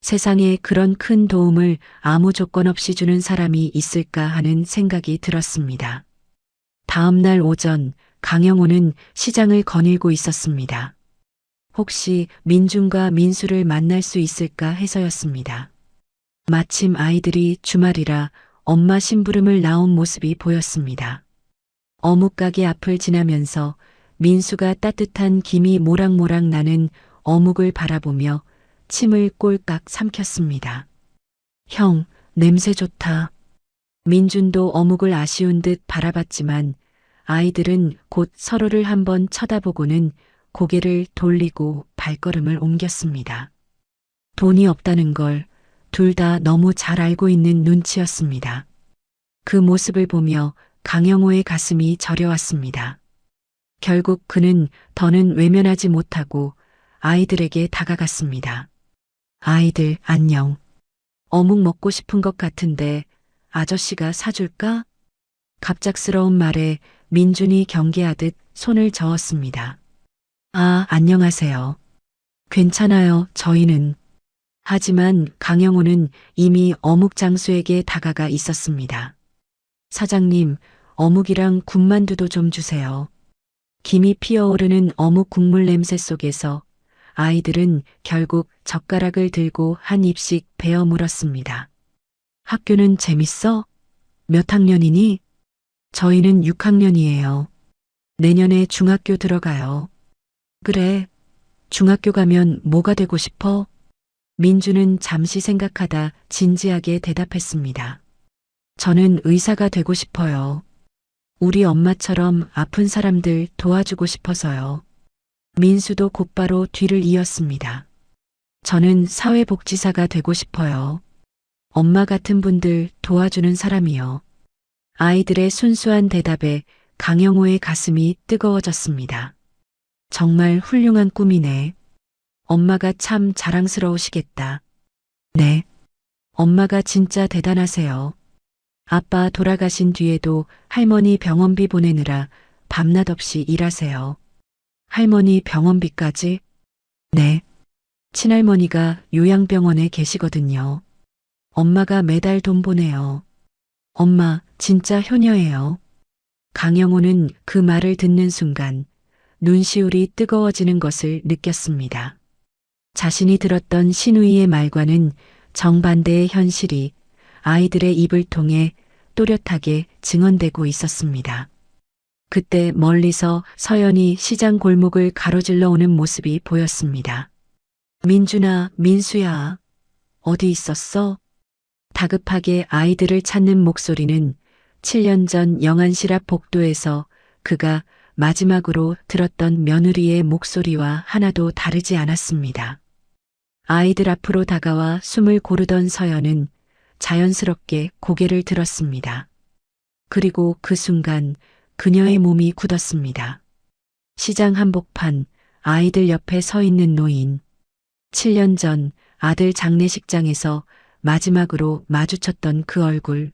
세상에 그런 큰 도움을 아무 조건 없이 주는 사람이 있을까 하는 생각이 들었습니다. 다음 날 오전 강영호는 시장을 거닐고 있었습니다. 혹시 민준과 민수를 만날 수 있을까 해서였습니다. 마침 아이들이 주말이라 엄마 심부름을 나온 모습이 보였습니다. 어묵가게 앞을 지나면서 민수가 따뜻한 김이 모락모락 나는 어묵을 바라보며 침을 꼴깍 삼켰습니다. 형, 냄새 좋다. 민준도 어묵을 아쉬운 듯 바라봤지만 아이들은 곧 서로를 한번 쳐다보고는 고개를 돌리고 발걸음을 옮겼습니다. 돈이 없다는 걸 둘 다 너무 잘 알고 있는 눈치였습니다. 그 모습을 보며 강영호의 가슴이 저려왔습니다. 결국 그는 더는 외면하지 못하고 아이들에게 다가갔습니다. 아이들 안녕. 어묵 먹고 싶은 것 같은데 아저씨가 사줄까? 갑작스러운 말에 민준이 경계하듯 손을 저었습니다. 아, 안녕하세요. 괜찮아요, 저희는. 하지만 강영호는 이미 어묵 장수에게 다가가 있었습니다. 사장님, 어묵이랑 군만두도 좀 주세요. 김이 피어오르는 어묵 국물 냄새 속에서 아이들은 결국 젓가락을 들고 한 입씩 베어 물었습니다. 학교는 재밌어? 몇 학년이니? 저희는 6학년이에요. 내년에 중학교 들어가요. 그래, 중학교 가면 뭐가 되고 싶어? 민주는 잠시 생각하다 진지하게 대답했습니다. 저는 의사가 되고 싶어요. 우리 엄마처럼 아픈 사람들 도와주고 싶어서요. 민수도 곧바로 뒤를 이었습니다. 저는 사회복지사가 되고 싶어요. 엄마 같은 분들 도와주는 사람이요. 아이들의 순수한 대답에 강영호의 가슴이 뜨거워졌습니다. 정말 훌륭한 꿈이네. 엄마가 참 자랑스러우시겠다. 네. 엄마가 진짜 대단하세요. 아빠 돌아가신 뒤에도 할머니 병원비 보내느라 밤낮 없이 일하세요. 할머니 병원비까지? 네. 친할머니가 요양병원에 계시거든요. 엄마가 매달 돈 보내요. 엄마 진짜 효녀예요. 강영호는 그 말을 듣는 순간 눈시울이 뜨거워지는 것을 느꼈습니다. 자신이 들었던 신우이의 말과는 정반대의 현실이 아이들의 입을 통해 또렷하게 증언되고 있었습니다. 그때 멀리서 서연이 시장 골목을 가로질러 오는 모습이 보였습니다. 민준아, 민수야, 어디 있었어? 다급하게 아이들을 찾는 목소리는 7년 전 영안실 앞 복도에서 그가 마지막으로 들었던 며느리의 목소리와 하나도 다르지 않았습니다. 아이들 앞으로 다가와 숨을 고르던 서연은 자연스럽게 고개를 들었습니다. 그리고 그 순간 그녀의 몸이 굳었습니다. 시장 한복판 아이들 옆에 서 있는 노인. 7년 전 아들 장례식장에서 마지막으로 마주쳤던 그 얼굴.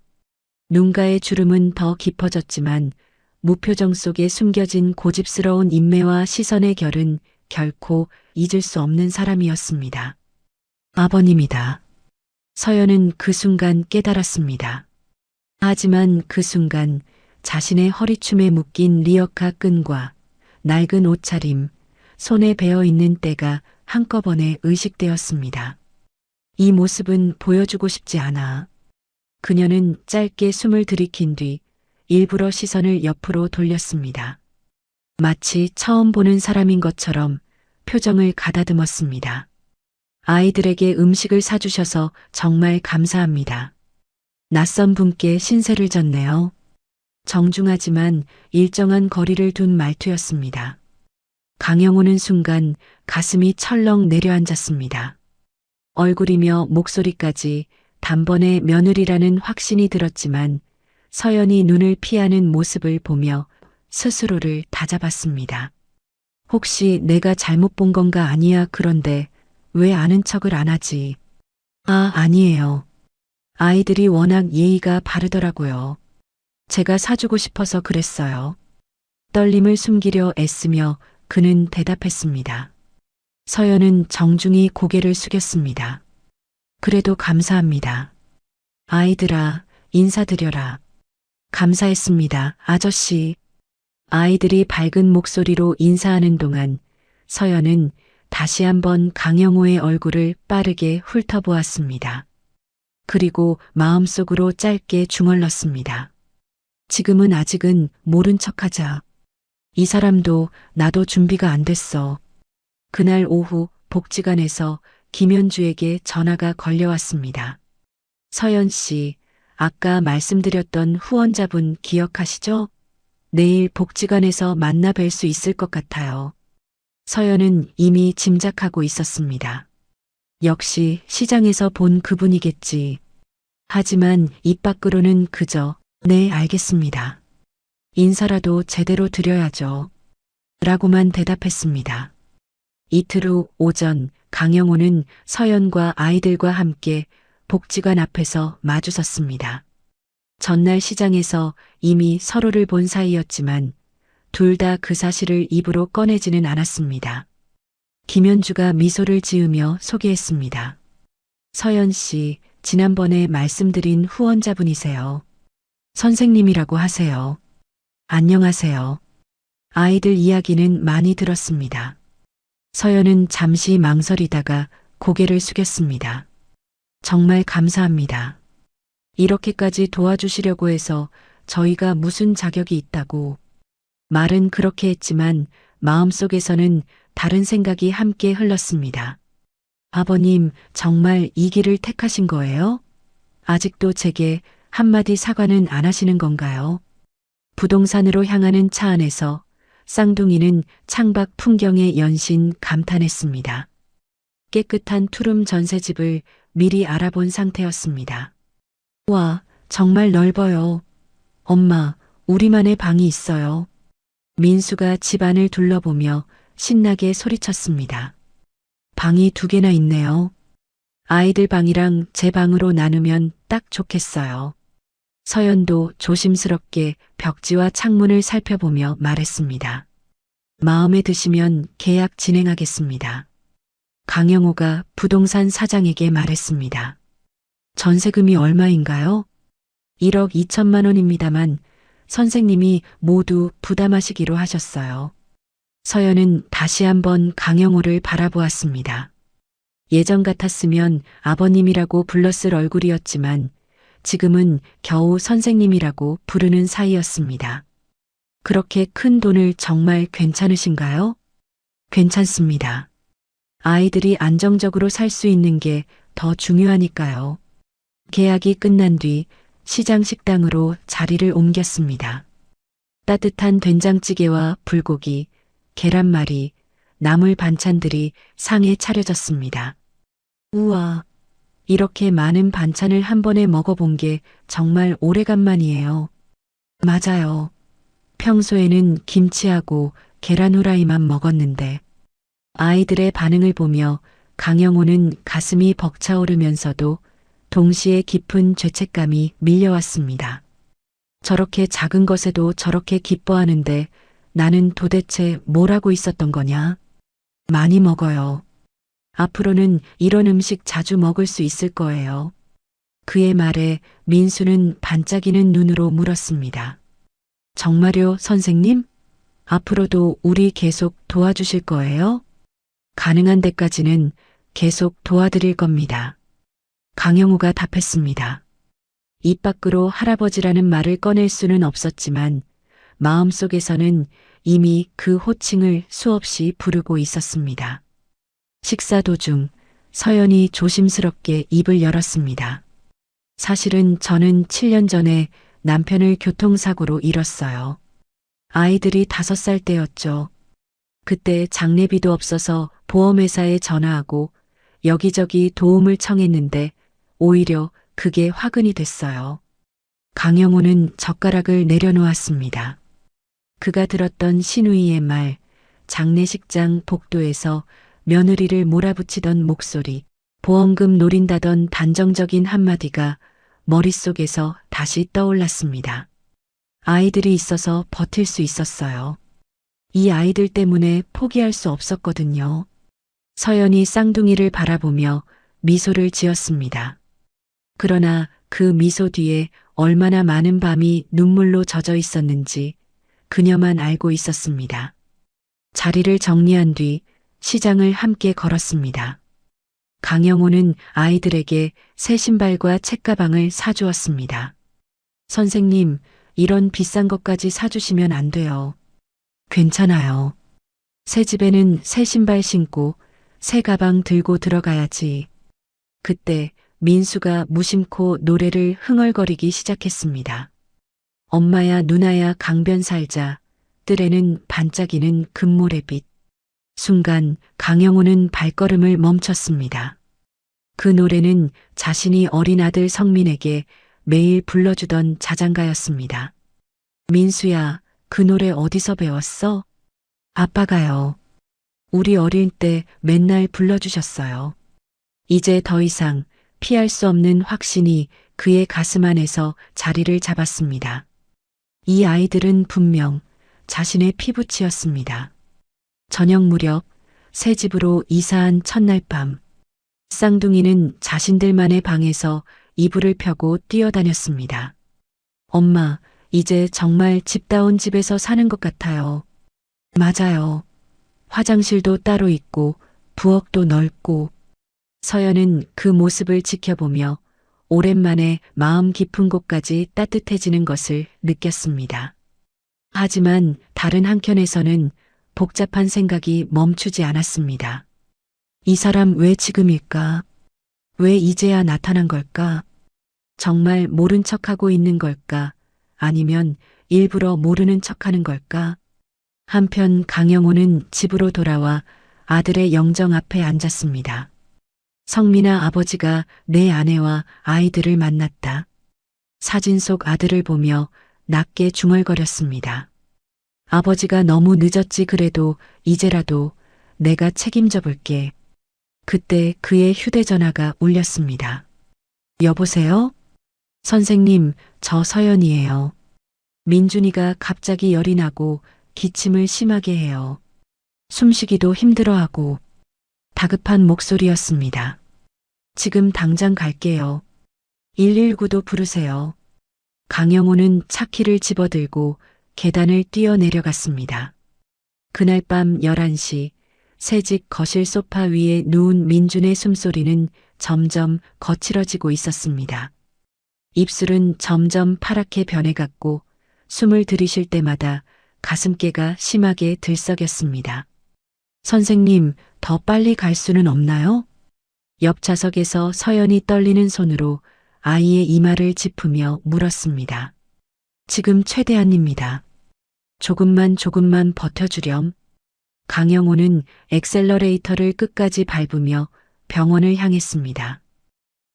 눈가의 주름은 더 깊어졌지만 무표정 속에 숨겨진 고집스러운 인매와 시선의 결은 결코 잊을 수 없는 사람이었습니다. 아버님이다. 서연은 그 순간 깨달았습니다. 하지만 그 순간 자신의 허리춤에 묶인 리어카 끈과 낡은 옷차림, 손에 베어 있는 때가 한꺼번에 의식되었습니다. 이 모습은 보여주고 싶지 않아. 그녀는 짧게 숨을 들이킨 뒤 일부러 시선을 옆으로 돌렸습니다. 마치 처음 보는 사람인 것처럼 표정을 가다듬었습니다. 아이들에게 음식을 사주셔서 정말 감사합니다. 낯선 분께 신세를 졌네요. 정중하지만 일정한 거리를 둔 말투였습니다. 강영호는 순간 가슴이 철렁 내려앉았습니다. 얼굴이며 목소리까지 단번에 며느리라는 확신이 들었지만 서연이 눈을 피하는 모습을 보며 스스로를 다잡았습니다. 혹시 내가 잘못 본 건가 아니야 그런데 왜 아는 척을 안 하지? 아, 아니에요. 아이들이 워낙 예의가 바르더라고요. 제가 사주고 싶어서 그랬어요. 떨림을 숨기려 애쓰며 그는 대답했습니다. 서연은 정중히 고개를 숙였습니다. 그래도 감사합니다. 아이들아, 인사드려라. 감사했습니다, 아저씨. 아이들이 밝은 목소리로 인사하는 동안 서연은 다시 한번 강영호의 얼굴을 빠르게 훑어보았습니다. 그리고 마음속으로 짧게 중얼렀습니다. 지금은 아직은 모른 척하자. 이 사람도 나도 준비가 안 됐어. 그날 오후 복지관에서 김현주에게 전화가 걸려왔습니다. 서연 씨, 아까 말씀드렸던 후원자분 기억하시죠? 내일 복지관에서 만나 뵐 수 있을 것 같아요. 서연은 이미 짐작하고 있었습니다. 역시 시장에서 본 그분이겠지. 하지만 입 밖으로는 그저 네, 알겠습니다. 인사라도 제대로 드려야죠. 라고만 대답했습니다. 이틀 후 오전 강영호는 서연과 아이들과 함께 복지관 앞에서 마주섰습니다. 전날 시장에서 이미 서로를 본 사이였지만 둘 다 그 사실을 입으로 꺼내지는 않았습니다. 김현주가 미소를 지으며 소개했습니다. 서연 씨, 지난번에 말씀드린 후원자분이세요. 선생님이라고 하세요. 안녕하세요. 아이들 이야기는 많이 들었습니다. 서연은 잠시 망설이다가 고개를 숙였습니다. 정말 감사합니다. 이렇게까지 도와주시려고 해서 저희가 무슨 자격이 있다고. 말은 그렇게 했지만 마음속에서는 다른 생각이 함께 흘렀습니다. 아버님, 정말 이 길을 택하신 거예요? 아직도 제게 한마디 사과는 안 하시는 건가요? 부동산으로 향하는 차 안에서 쌍둥이는 창밖 풍경에 연신 감탄했습니다. 깨끗한 투룸 전셋집을 미리 알아본 상태였습니다. 와, 정말 넓어요. 엄마, 우리만의 방이 있어요. 민수가 집안을 둘러보며 신나게 소리쳤습니다. 방이 2개나 있네요. 아이들 방이랑 제 방으로 나누면 딱 좋겠어요. 서연도 조심스럽게 벽지와 창문을 살펴보며 말했습니다. 마음에 드시면 계약 진행하겠습니다. 강영호가 부동산 사장에게 말했습니다. 전세금이 얼마인가요? 1억 2천만 원입니다만 선생님이 모두 부담하시기로 하셨어요. 서연은 다시 한번 강영호를 바라보았습니다. 예전 같았으면 아버님이라고 불렀을 얼굴이었지만 지금은 겨우 선생님이라고 부르는 사이였습니다. 그렇게 큰 돈을 정말 괜찮으신가요? 괜찮습니다. 아이들이 안정적으로 살 수 있는 게 더 중요하니까요. 계약이 끝난 뒤 시장 식당으로 자리를 옮겼습니다. 따뜻한 된장찌개와 불고기, 계란말이, 나물 반찬들이 상에 차려졌습니다. 우와, 이렇게 많은 반찬을 한 번에 먹어본 게 정말 오래간만이에요. 맞아요. 평소에는 김치하고 계란 후라이만 먹었는데 아이들의 반응을 보며 강영호는 가슴이 벅차오르면서도 동시에 깊은 죄책감이 밀려왔습니다. 저렇게 작은 것에도 저렇게 기뻐하는데 나는 도대체 뭘 하고 있었던 거냐? 많이 먹어요. 앞으로는 이런 음식 자주 먹을 수 있을 거예요. 그의 말에 민수는 반짝이는 눈으로 물었습니다. 정말요, 선생님? 앞으로도 우리 계속 도와주실 거예요? 가능한 데까지는 계속 도와드릴 겁니다. 강영우가 답했습니다. 입 밖으로 할아버지라는 말을 꺼낼 수는 없었지만 마음속에서는 이미 그 호칭을 수없이 부르고 있었습니다. 식사 도중 서연이 조심스럽게 입을 열었습니다. 사실은 저는 7년 전에 남편을 교통사고로 잃었어요. 아이들이 5살 때였죠. 그때 장례비도 없어서 보험회사에 전화하고 여기저기 도움을 청했는데 오히려 그게 화근이 됐어요. 강영호는 젓가락을 내려놓았습니다. 그가 들었던 시누이의 말, 장례식장 복도에서 며느리를 몰아붙이던 목소리, 보험금 노린다던 단정적인 한마디가 머릿속에서 다시 떠올랐습니다. 아이들이 있어서 버틸 수 있었어요. 이 아이들 때문에 포기할 수 없었거든요. 서연이 쌍둥이를 바라보며 미소를 지었습니다. 그러나 그 미소 뒤에 얼마나 많은 밤이 눈물로 젖어 있었는지 그녀만 알고 있었습니다. 자리를 정리한 뒤 시장을 함께 걸었습니다. 강영호는 아이들에게 새 신발과 책가방을 사주었습니다. 선생님, 이런 비싼 것까지 사주시면 안 돼요. 괜찮아요. 새 집에는 새 신발 신고 새 가방 들고 들어가야지. 그때 민수가 무심코 노래를 흥얼거리기 시작했습니다. 엄마야 누나야 강변 살자. 뜰에는 반짝이는 금모래빛. 순간 강영호는 발걸음을 멈췄습니다. 그 노래는 자신이 어린 아들 성민에게 매일 불러주던 자장가였습니다. 민수야, 그 노래 어디서 배웠어? 아빠가요. 우리 어릴 때 맨날 불러주셨어요. 이제 더 이상 피할 수 없는 확신이 그의 가슴 안에서 자리를 잡았습니다. 이 아이들은 분명 자신의 피부치였습니다. 저녁 무렵 새 집으로 이사한 첫날 밤, 쌍둥이는 자신들만의 방에서 이불을 펴고 뛰어다녔습니다. 엄마, 이제 정말 집다운 집에서 사는 것 같아요. 맞아요. 화장실도 따로 있고 부엌도 넓고. 서연은 그 모습을 지켜보며 오랜만에 마음 깊은 곳까지 따뜻해지는 것을 느꼈습니다. 하지만 다른 한켠에서는 복잡한 생각이 멈추지 않았습니다. 이 사람 왜 지금일까? 왜 이제야 나타난 걸까? 정말 모른 척하고 있는 걸까? 아니면 일부러 모르는 척하는 걸까? 한편 강영호는 집으로 돌아와 아들의 영정 앞에 앉았습니다. 성민아, 아버지가 내 아내와 아이들을 만났다. 사진 속 아들을 보며 낮게 중얼거렸습니다. 아버지가 너무 늦었지. 그래도 이제라도 내가 책임져 볼게. 그때 그의 휴대전화가 울렸습니다. 여보세요? 선생님, 저 서연이에요. 민준이가 갑자기 열이 나고 기침을 심하게 해요. 숨쉬기도 힘들어하고. 다급한 목소리였습니다. 지금 당장 갈게요. 119도 부르세요. 강영호는 차키를 집어들고 계단을 뛰어내려갔습니다. 그날 밤 11시, 새집 거실 소파 위에 누운 민준의 숨소리는 점점 거칠어지고 있었습니다. 입술은 점점 파랗게 변해갔고 숨을 들이쉴 때마다 가슴께가 심하게 들썩였습니다. 선생님, 더 빨리 갈 수는 없나요? 옆 좌석에서 서연이 떨리는 손으로 아이의 이마를 짚으며 물었습니다. 지금 최대한입니다. 조금만 버텨주렴. 강영호는 엑셀러레이터를 끝까지 밟으며 병원을 향했습니다.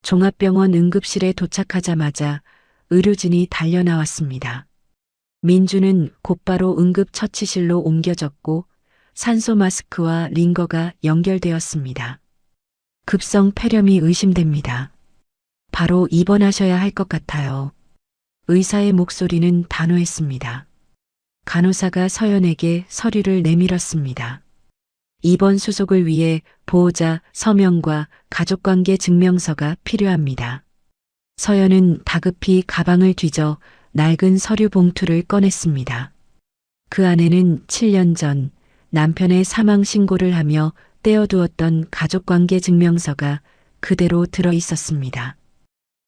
종합병원 응급실에 도착하자마자 의료진이 달려나왔습니다. 민주는 곧바로 응급처치실로 옮겨졌고 산소 마스크와 링거가 연결되었습니다. 급성 폐렴이 의심됩니다. 바로 입원하셔야 할 것 같아요. 의사의 목소리는 단호했습니다. 간호사가 서연에게 서류를 내밀었습니다. 입원 수속을 위해 보호자 서명과 가족관계 증명서가 필요합니다. 서연은 다급히 가방을 뒤져 낡은 서류 봉투를 꺼냈습니다. 그 안에는 7년 전 남편의 사망 신고를 하며 떼어두었던 가족관계 증명서가 그대로 들어 있었습니다.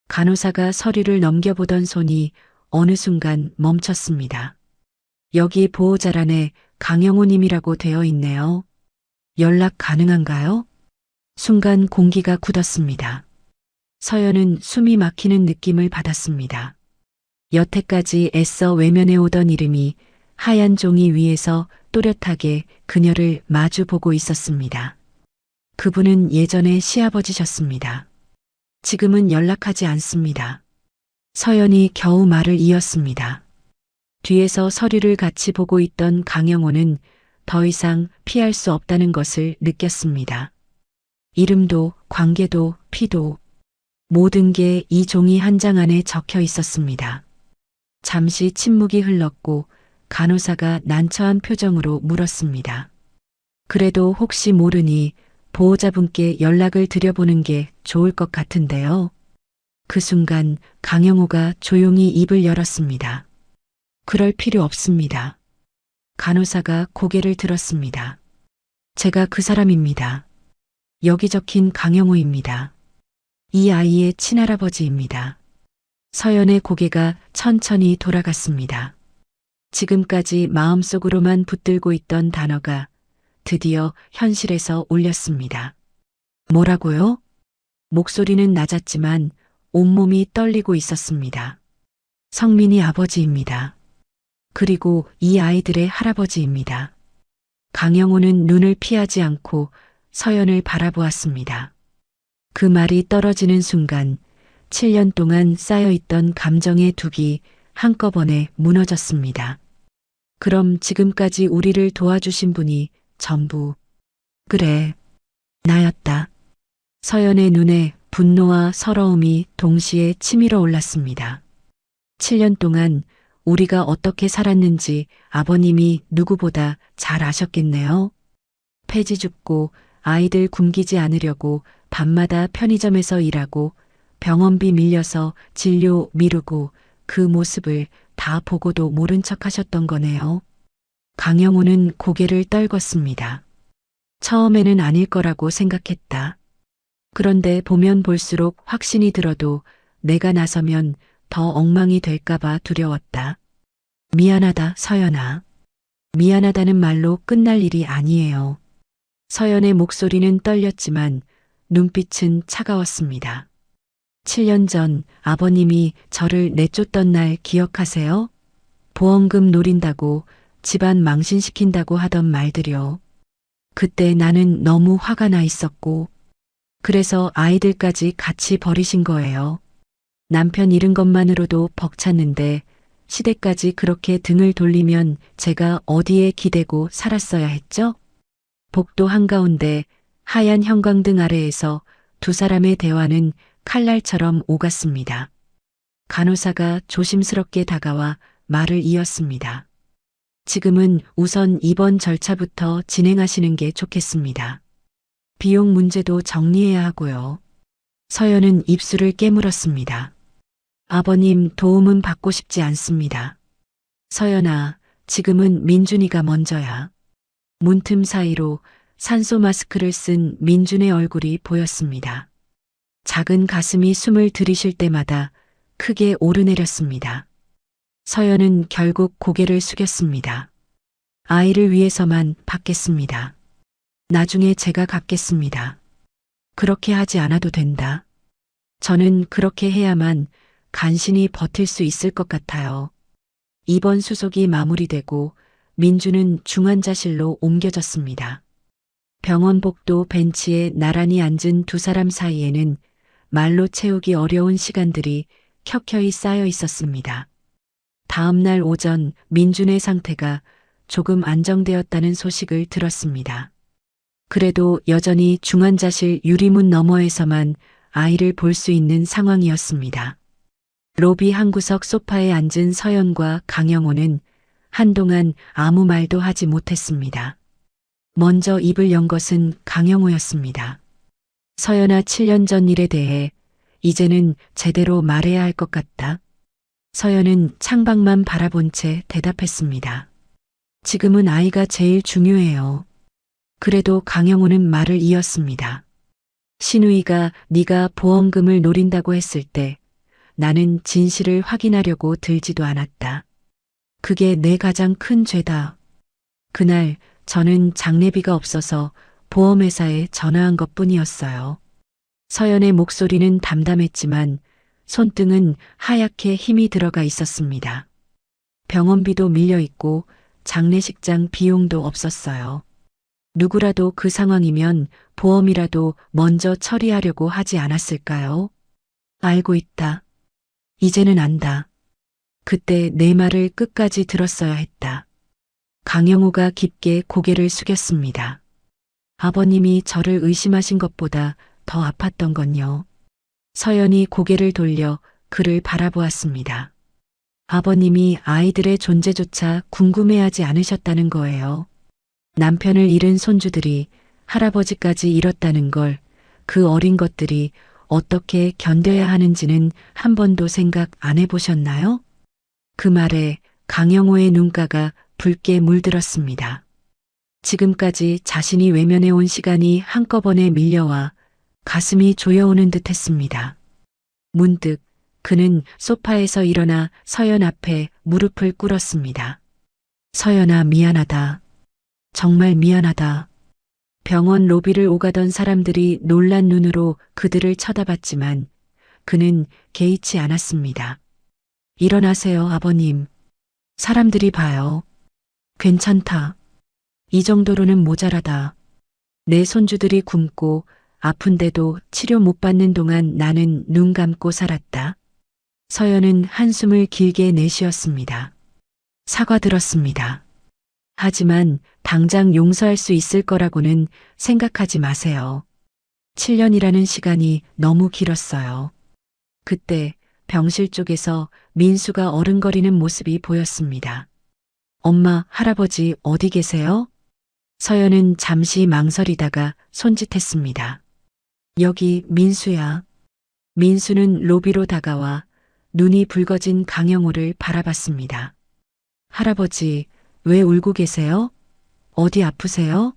간호사가 서류를 넘겨보던 손이 어느 순간 멈췄습니다. 여기 보호자란에 강영호님이라고 되어 있네요. 연락 가능한가요? 순간 공기가 굳었습니다. 서연은 숨이 막히는 느낌을 받았습니다. 여태까지 애써 외면해 오던 이름이 하얀 종이 위에서 또렷하게 그녀를 마주 보고 있었습니다. 그분은 예전에 시아버지셨습니다. 지금은 연락하지 않습니다. 서연이 겨우 말을 이었습니다. 뒤에서 서류를 같이 보고 있던 강영호는 더 이상 피할 수 없다는 것을 느꼈습니다. 이름도 관계도 피도 모든 게 이 종이 한 장 안에 적혀 있었습니다. 잠시 침묵이 흘렀고 간호사가 난처한 표정으로 물었습니다. 그래도 혹시 모르니 보호자분께 연락을 드려보는 게 좋을 것 같은데요. 그 순간 강영호가 조용히 입을 열었습니다. 그럴 필요 없습니다. 간호사가 고개를 들었습니다. 제가 그 사람입니다. 여기 적힌 강영호입니다. 이 아이의 친할아버지입니다. 서연의 고개가 천천히 돌아갔습니다. 지금까지 마음속으로만 붙들고 있던 단어가 드디어 현실에서 울렸습니다. 뭐라고요? 목소리는 낮았지만 온몸이 떨리고 있었습니다. 성민이 아버지입니다. 그리고 이 아이들의 할아버지입니다. 강영호는 눈을 피하지 않고 서연을 바라보았습니다. 그 말이 떨어지는 순간 7년 동안 쌓여있던 감정의 둑이 한꺼번에 무너졌습니다. 그럼 지금까지 우리를 도와주신 분이 전부, 그래, 나였다. 서연의 눈에 분노와 서러움이 동시에 치밀어 올랐습니다. 7년 동안 우리가 어떻게 살았는지 아버님이 누구보다 잘 아셨겠네요. 폐지 줍고 아이들 굶기지 않으려고 밤마다 편의점에서 일하고 병원비 밀려서 진료 미루고 그 모습을 다 보고도 모른 척 하셨던 거네요. 강영호는 고개를 떨궜습니다. 처음에는 아닐 거라고 생각했다. 그런데 보면 볼수록 확신이 들어도 내가 나서면 더 엉망이 될까봐 두려웠다. 미안하다, 서연아. 미안하다는 말로 끝날 일이 아니에요. 서연의 목소리는 떨렸지만 눈빛은 차가웠습니다. 7년 전 아버님이 저를 내쫓던 날 기억하세요? 보험금 노린다고 집안 망신시킨다고 하던 말들이요. 그때 나는 너무 화가 나 있었고 그래서 아이들까지 같이 버리신 거예요. 남편 잃은 것만으로도 벅찼는데 시댁까지 그렇게 등을 돌리면 제가 어디에 기대고 살았어야 했죠? 복도 한가운데 하얀 형광등 아래에서 두 사람의 대화는 칼날처럼 오갔습니다. 간호사가 조심스럽게 다가와 말을 이었습니다. 지금은 우선 입원 절차부터 진행하시는 게 좋겠습니다. 비용 문제도 정리해야 하고요. 서연은 입술을 깨물었습니다. 아버님 도움은 받고 싶지 않습니다. 서연아, 지금은 민준이가 먼저야. 문틈 사이로 산소 마스크를 쓴 민준의 얼굴이 보였습니다. 작은 가슴이 숨을 들이쉴 때마다 크게 오르내렸습니다. 서연은 결국 고개를 숙였습니다. 아이를 위해서만 받겠습니다. 나중에 제가 갚겠습니다. 그렇게 하지 않아도 된다. 저는 그렇게 해야만 간신히 버틸 수 있을 것 같아요. 입원 수속이 마무리되고 민주는 중환자실로 옮겨졌습니다. 병원 복도 벤치에 나란히 앉은 두 사람 사이에는 말로 채우기 어려운 시간들이 켜켜이 쌓여 있었습니다. 다음 날 오전 민준의 상태가 조금 안정되었다는 소식을 들었습니다. 그래도 여전히 중환자실 유리문 너머에서만 아이를 볼 수 있는 상황이었습니다. 로비 한구석 소파에 앉은 서연과 강영호는 한동안 아무 말도 하지 못했습니다. 먼저 입을 연 것은 강영호였습니다. 서연아, 7년 전 일에 대해 이제는 제대로 말해야 할 것 같다. 서연은 창밖만 바라본 채 대답했습니다. 지금은 아이가 제일 중요해요. 그래도 강영호는 말을 이었습니다. 신우이가 네가 보험금을 노린다고 했을 때 나는 진실을 확인하려고 들지도 않았다. 그게 내 가장 큰 죄다. 그날 저는 장례비가 없어서 보험회사에 전화한 것뿐이었어요. 서연의 목소리는 담담했지만 손등은 하얗게 힘이 들어가 있었습니다. 병원비도 밀려 있고 장례식장 비용도 없었어요. 누구라도 그 상황이면 보험이라도 먼저 처리하려고 하지 않았을까요? 알고 있다. 이제는 안다. 그때 내 말을 끝까지 들었어야 했다. 강영호가 깊게 고개를 숙였습니다. 아버님이 저를 의심하신 것보다 더 아팠던 건요. 서연이 고개를 돌려 그를 바라보았습니다. 아버님이 아이들의 존재조차 궁금해하지 않으셨다는 거예요. 남편을 잃은 손주들이 할아버지까지 잃었다는 걸 그 어린 것들이 어떻게 견뎌야 하는지는 한 번도 생각 안 해보셨나요? 그 말에 강영호의 눈가가 붉게 물들었습니다. 지금까지 자신이 외면해온 시간이 한꺼번에 밀려와 가슴이 조여오는 듯 했습니다. 문득 그는 소파에서 일어나 서연 앞에 무릎을 꿇었습니다. 서연아, 미안하다. 정말 미안하다. 병원 로비를 오가던 사람들이 놀란 눈으로 그들을 쳐다봤지만 그는 개의치 않았습니다. 일어나세요, 아버님. 사람들이 봐요. 괜찮다. 이 정도로는 모자라다. 내 손주들이 굶고 아픈데도 치료 못 받는 동안 나는 눈 감고 살았다. 서연은 한숨을 길게 내쉬었습니다. 사과드렸습니다. 하지만 당장 용서할 수 있을 거라고는 생각하지 마세요. 7년이라는 시간이 너무 길었어요. 그때 병실 쪽에서 민수가 어른거리는 모습이 보였습니다. 엄마, 할아버지 어디 계세요? 서연은 잠시 망설이다가 손짓했습니다. 여기 민수야. 민수는 로비로 다가와 눈이 붉어진 강영호를 바라봤습니다. 할아버지, 왜 울고 계세요? 어디 아프세요?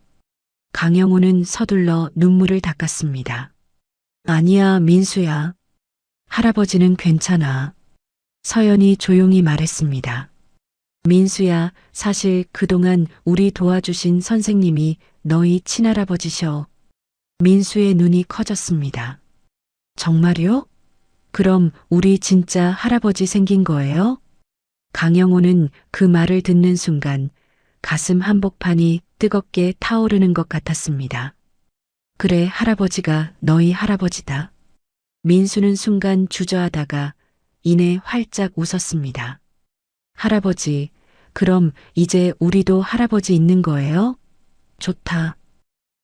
강영호는 서둘러 눈물을 닦았습니다. 아니야, 민수야. 할아버지는 괜찮아. 서연이 조용히 말했습니다. 민수야, 사실 그동안 우리 도와주신 선생님이 너희 친할아버지셔. 민수의 눈이 커졌습니다. 정말요? 그럼 우리 진짜 할아버지 생긴 거예요? 강영호는 그 말을 듣는 순간 가슴 한복판이 뜨겁게 타오르는 것 같았습니다. 그래, 할아버지가 너희 할아버지다. 민수는 순간 주저하다가 이내 활짝 웃었습니다. 할아버지, 그럼 이제 우리도 할아버지 있는 거예요? 좋다.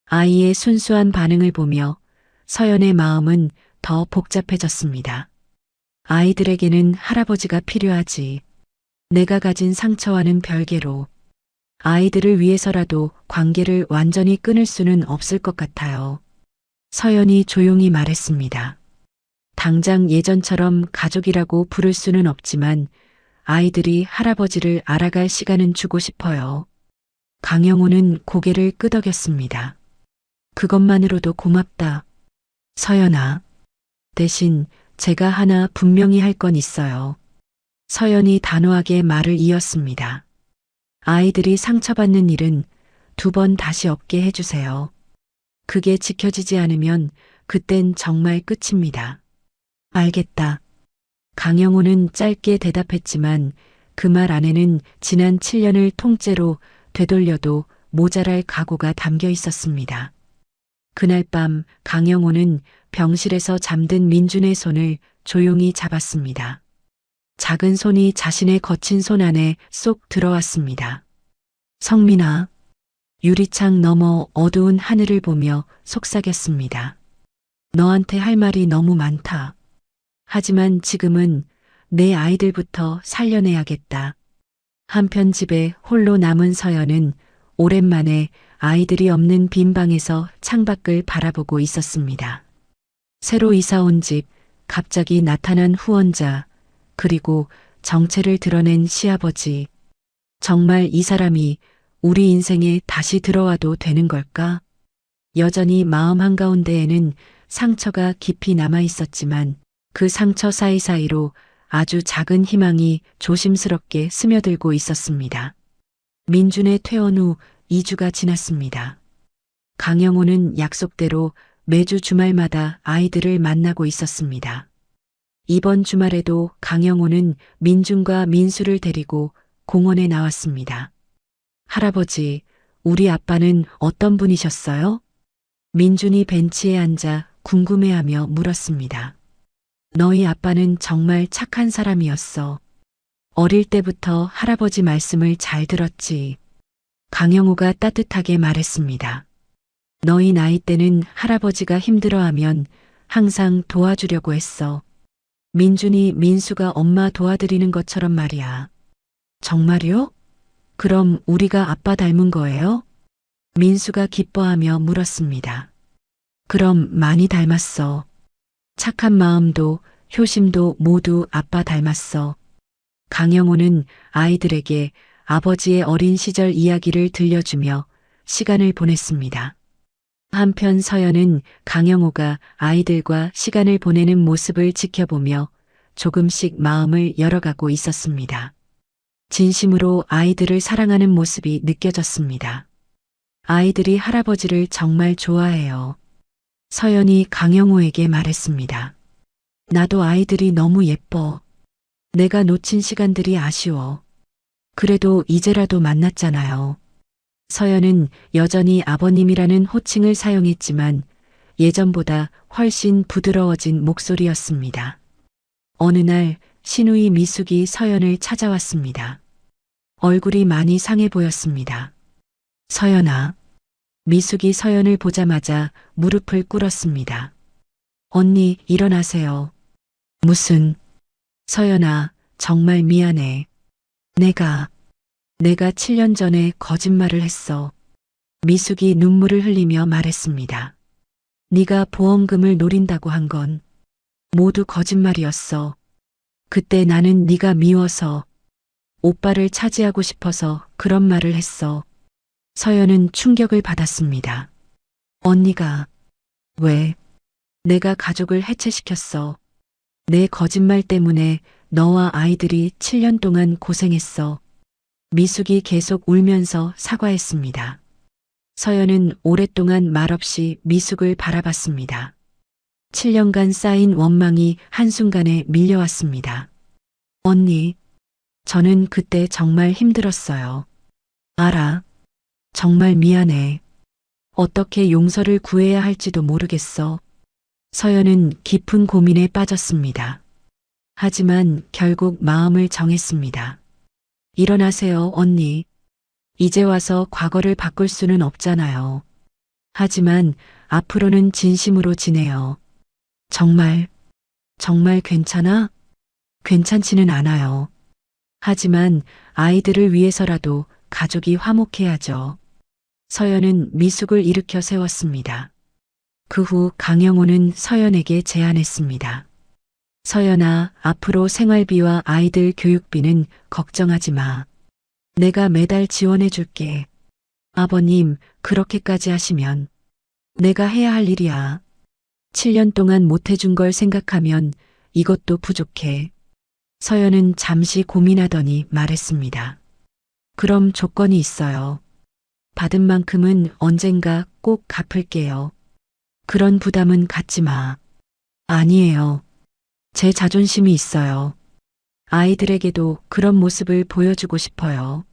아이의 순수한 반응을 보며 서연의 마음은 더 복잡해졌습니다. 아이들에게는 할아버지가 필요하지. 내가 가진 상처와는 별개로 아이들을 위해서라도 관계를 완전히 끊을 수는 없을 것 같아요. 서연이 조용히 말했습니다. 당장 예전처럼 가족이라고 부를 수는 없지만 아이들이 할아버지를 알아갈 시간은 주고 싶어요. 강영호는 고개를 끄덕였습니다. 그것만으로도 고맙다. 서연아. 대신 제가 하나 분명히 할 건 있어요. 서연이 단호하게 말을 이었습니다. 아이들이 상처받는 일은 2번 다시 없게 해주세요. 그게 지켜지지 않으면 그땐 정말 끝입니다. 알겠다. 강영호는 짧게 대답했지만 그 말 안에는 지난 7년을 통째로 되돌려도 모자랄 각오가 담겨 있었습니다. 그날 밤 강영호는 병실에서 잠든 민준의 손을 조용히 잡았습니다. 작은 손이 자신의 거친 손 안에 쏙 들어왔습니다. 성민아. 유리창 너머 어두운 하늘을 보며 속삭였습니다. 너한테 할 말이 너무 많다. 하지만 지금은 내 아이들부터 살려내야겠다. 한편 집에 홀로 남은 서연은 오랜만에 아이들이 없는 빈 방에서 창밖을 바라보고 있었습니다. 새로 이사 온 집, 갑자기 나타난 후원자, 그리고 정체를 드러낸 시아버지. 정말 이 사람이 우리 인생에 다시 들어와도 되는 걸까? 여전히 마음 한가운데에는 상처가 깊이 남아 있었지만 그 상처 사이사이로 아주 작은 희망이 조심스럽게 스며들고 있었습니다. 민준의 퇴원 후 2주가 지났습니다. 강영호는 약속대로 매주 주말마다 아이들을 만나고 있었습니다. 이번 주말에도 강영호는 민준과 민수를 데리고 공원에 나왔습니다. 할아버지, 우리 아빠는 어떤 분이셨어요? 민준이 벤치에 앉아 궁금해하며 물었습니다. 너희 아빠는 정말 착한 사람이었어. 어릴 때부터 할아버지 말씀을 잘 들었지. 강영호가 따뜻하게 말했습니다. 너희 나이 때는 할아버지가 힘들어하면 항상 도와주려고 했어. 민준이 민수가 엄마 도와드리는 것처럼 말이야. 정말요? 그럼 우리가 아빠 닮은 거예요? 민수가 기뻐하며 물었습니다. 그럼 많이 닮았어. 착한 마음도 효심도 모두 아빠 닮았어. 강영호는 아이들에게 아버지의 어린 시절 이야기를 들려주며 시간을 보냈습니다. 한편 서연은 강영호가 아이들과 시간을 보내는 모습을 지켜보며 조금씩 마음을 열어가고 있었습니다. 진심으로 아이들을 사랑하는 모습이 느껴졌습니다. 아이들이 할아버지를 정말 좋아해요. 서연이 강영호에게 말했습니다. 나도 아이들이 너무 예뻐. 내가 놓친 시간들이 아쉬워. 그래도 이제라도 만났잖아요. 서연은 여전히 아버님이라는 호칭을 사용했지만 예전보다 훨씬 부드러워진 목소리였습니다. 어느 날 시누이 미숙이 서연을 찾아왔습니다. 얼굴이 많이 상해 보였습니다. 서연아, 미숙이 서연을 보자마자 무릎을 꿇었습니다. 언니, 일어나세요. 무슨, 서연아, 정말 미안해. 내가 7년 전에 거짓말을 했어. 미숙이 눈물을 흘리며 말했습니다. 네가 보험금을 노린다고 한 건 모두 거짓말이었어. 그때 나는 네가 미워서 오빠를 차지하고 싶어서 그런 말을 했어. 서연은 충격을 받았습니다. 언니가 왜? 내가 가족을 해체시켰어. 내 거짓말 때문에 너와 아이들이 7년 동안 고생했어. 미숙이 계속 울면서 사과했습니다. 서연은 오랫동안 말없이 미숙을 바라봤습니다. 7년간 쌓인 원망이 한순간에 밀려왔습니다. 언니, 저는 그때 정말 힘들었어요. 알아. 정말 미안해. 어떻게 용서를 구해야 할지도 모르겠어. 서연은 깊은 고민에 빠졌습니다. 하지만 결국 마음을 정했습니다. 일어나세요, 언니. 이제 와서 과거를 바꿀 수는 없잖아요. 하지만 앞으로는 진심으로 지내요. 정말 괜찮아? 괜찮지는 않아요. 하지만 아이들을 위해서라도 가족이 화목해야죠. 서연은 미숙을 일으켜 세웠습니다. 그 후 강영호는 서연에게 제안했습니다. 서연아, 앞으로 생활비와 아이들 교육비는 걱정하지 마. 내가 매달 지원해 줄게. 아버님, 그렇게까지 하시면 내가 해야 할 일이야. 7년 동안 못 해준 걸 생각하면 이것도 부족해. 서연은 잠시 고민하더니 말했습니다. 그럼 조건이 있어요. 받은 만큼은 언젠가 꼭 갚을게요. 그런 부담은 갖지 마. 아니에요. 제 자존심이 있어요. 아이들에게도 그런 모습을 보여주고 싶어요.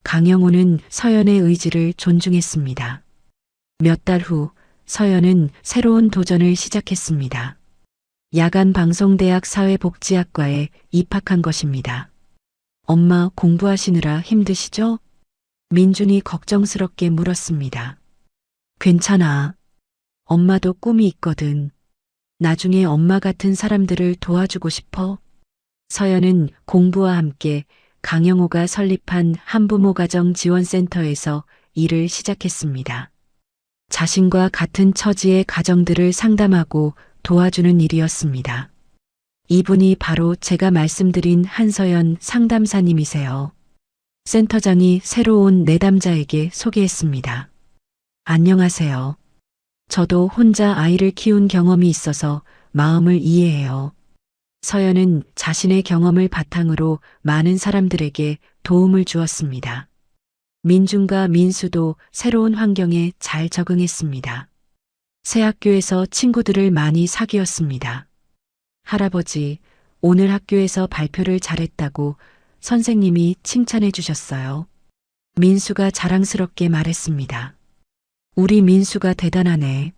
강영호는 서연의 의지를 존중했습니다. 몇 달 후 서연은 새로운 도전을 시작했습니다. 야간 방송대학 사회복지학과에 입학한 것입니다. 엄마, 공부하시느라 힘드시죠? 민준이 걱정스럽게 물었습니다. 괜찮아. 엄마도 꿈이 있거든. 나중에 엄마 같은 사람들을 도와주고 싶어. 서연은 공부와 함께 강영호가 설립한 한부모 가정 지원센터에서 일을 시작했습니다. 자신과 같은 처지의 가정들을 상담하고 도와주는 일이었습니다. 이분이 바로 제가 말씀드린 한서연 상담사님이세요. 센터장이 새로 온 내담자에게 소개했습니다. 안녕하세요. 저도 혼자 아이를 키운 경험이 있어서 마음을 이해해요. 서연은 자신의 경험을 바탕으로 많은 사람들에게 도움을 주었습니다. 민준과 민수도 새로운 환경에 잘 적응했습니다. 새 학교에서 친구들을 많이 사귀었습니다. 할아버지, 오늘 학교에서 발표를 잘했다고 선생님이 칭찬해 주셨어요. 민수가 자랑스럽게 말했습니다. 우리 민수가 대단하네.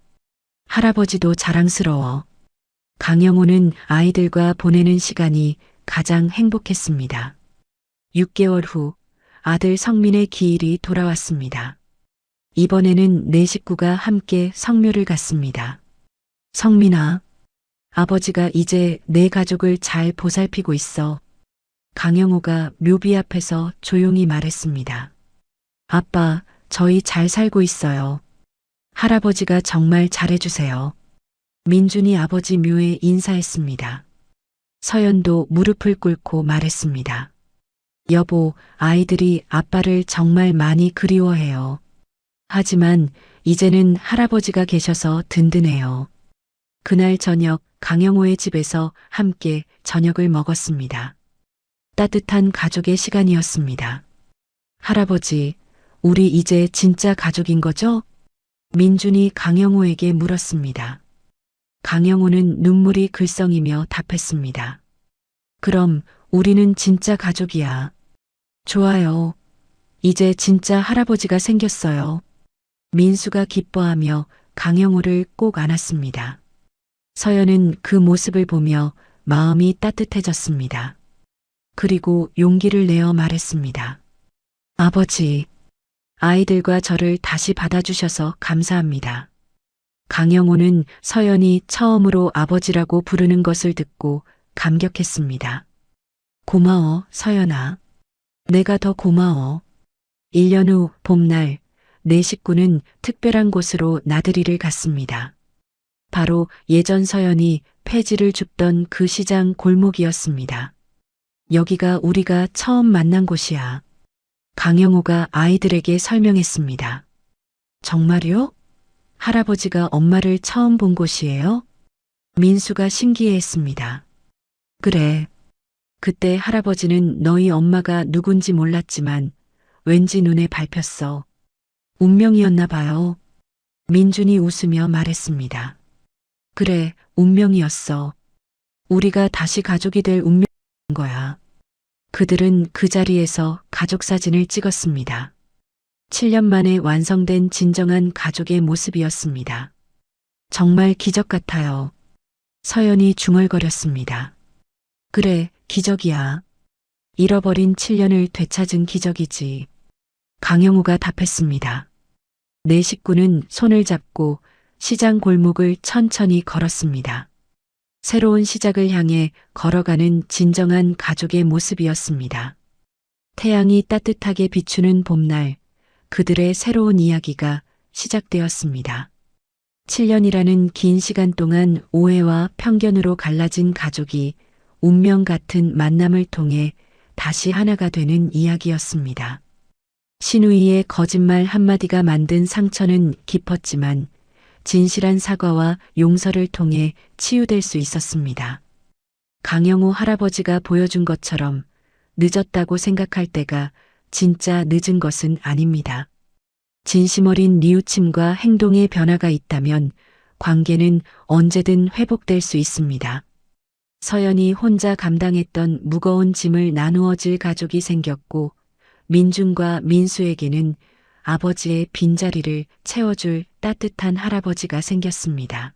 할아버지도 자랑스러워. 강영호는 아이들과 보내는 시간이 가장 행복했습니다. 6개월 후 아들 성민의 기일이 돌아왔습니다. 이번에는 네 식구가 함께 성묘를 갔습니다. 성민아, 아버지가 이제 내 가족을 잘 보살피고 있어. 강영호가 묘비 앞에서 조용히 말했습니다. 아빠, 저희 잘 살고 있어요. 할아버지가 정말 잘해주세요. 민준이 아버지 묘에 인사했습니다. 서연도 무릎을 꿇고 말했습니다. 여보, 아이들이 아빠를 정말 많이 그리워해요. 하지만 이제는 할아버지가 계셔서 든든해요. 그날 저녁 강영호의 집에서 함께 저녁을 먹었습니다. 따뜻한 가족의 시간이었습니다. 할아버지, 우리 이제 진짜 가족인 거죠? 민준이 강영호에게 물었습니다. 강영호는 눈물이 글썽이며 답했습니다. 그럼 우리는 진짜 가족이야. 좋아요. 이제 진짜 할아버지가 생겼어요. 민수가 기뻐하며 강영호를 꼭 안았습니다. 서연은 그 모습을 보며 마음이 따뜻해졌습니다. 그리고 용기를 내어 말했습니다. 아버지, 아이들과 저를 다시 받아주셔서 감사합니다. 강영호는 서연이 처음으로 아버지라고 부르는 것을 듣고 감격했습니다. 고마워, 서연아. 내가 더 고마워. 1년 후 봄날, 내 식구는 특별한 곳으로 나들이를 갔습니다. 바로 예전 서연이 폐지를 줍던 그 시장 골목이었습니다. 여기가 우리가 처음 만난 곳이야. 강영호가 아이들에게 설명했습니다. 정말요? 할아버지가 엄마를 처음 본 곳이에요? 민수가 신기해했습니다. 그래. 그때 할아버지는 너희 엄마가 누군지 몰랐지만 왠지 눈에 밟혔어. 운명이었나 봐요. 민준이 웃으며 말했습니다. 그래, 운명이었어. 우리가 다시 가족이 될 운명인 거야. 그들은 그 자리에서 가족 사진을 찍었습니다. 7년 만에 완성된 진정한 가족의 모습이었습니다. 정말 기적 같아요. 서연이 중얼거렸습니다. 그래, 기적이야. 잃어버린 7년을 되찾은 기적이지. 강영우가 답했습니다. 내 식구는 손을 잡고 시장 골목을 천천히 걸었습니다. 새로운 시작을 향해 걸어가는 진정한 가족의 모습이었습니다. 태양이 따뜻하게 비추는 봄날, 그들의 새로운 이야기가 시작되었습니다. 7년이라는 긴 시간 동안 오해와 편견으로 갈라진 가족이 운명 같은 만남을 통해 다시 하나가 되는 이야기였습니다. 신우이의 거짓말 한마디가 만든 상처는 깊었지만 진실한 사과와 용서를 통해 치유될 수 있었습니다. 강영우 할아버지가 보여준 것처럼 늦었다고 생각할 때가 진짜 늦은 것은 아닙니다. 진심 어린 뉘우침과 행동의 변화가 있다면 관계는 언제든 회복될 수 있습니다. 서연이 혼자 감당했던 무거운 짐을 나누어질 가족이 생겼고 민준과 민수에게는 아버지의 빈자리를 채워줄 따뜻한 할아버지가 생겼습니다.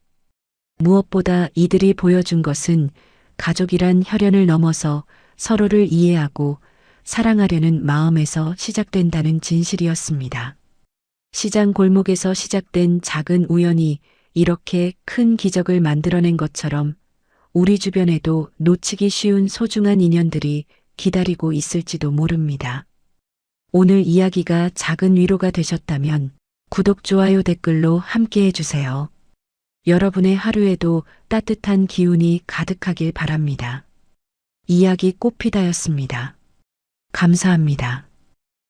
무엇보다 이들이 보여준 것은 가족이란 혈연을 넘어서 서로를 이해하고 사랑하려는 마음에서 시작된다는 진실이었습니다. 시장 골목에서 시작된 작은 우연이 이렇게 큰 기적을 만들어낸 것처럼 우리 주변에도 놓치기 쉬운 소중한 인연들이 기다리고 있을지도 모릅니다. 오늘 이야기가 작은 위로가 되셨다면 구독, 좋아요, 댓글로 함께 해주세요. 여러분의 하루에도 따뜻한 기운이 가득하길 바랍니다. 이야기 꽃피다였습니다. 감사합니다.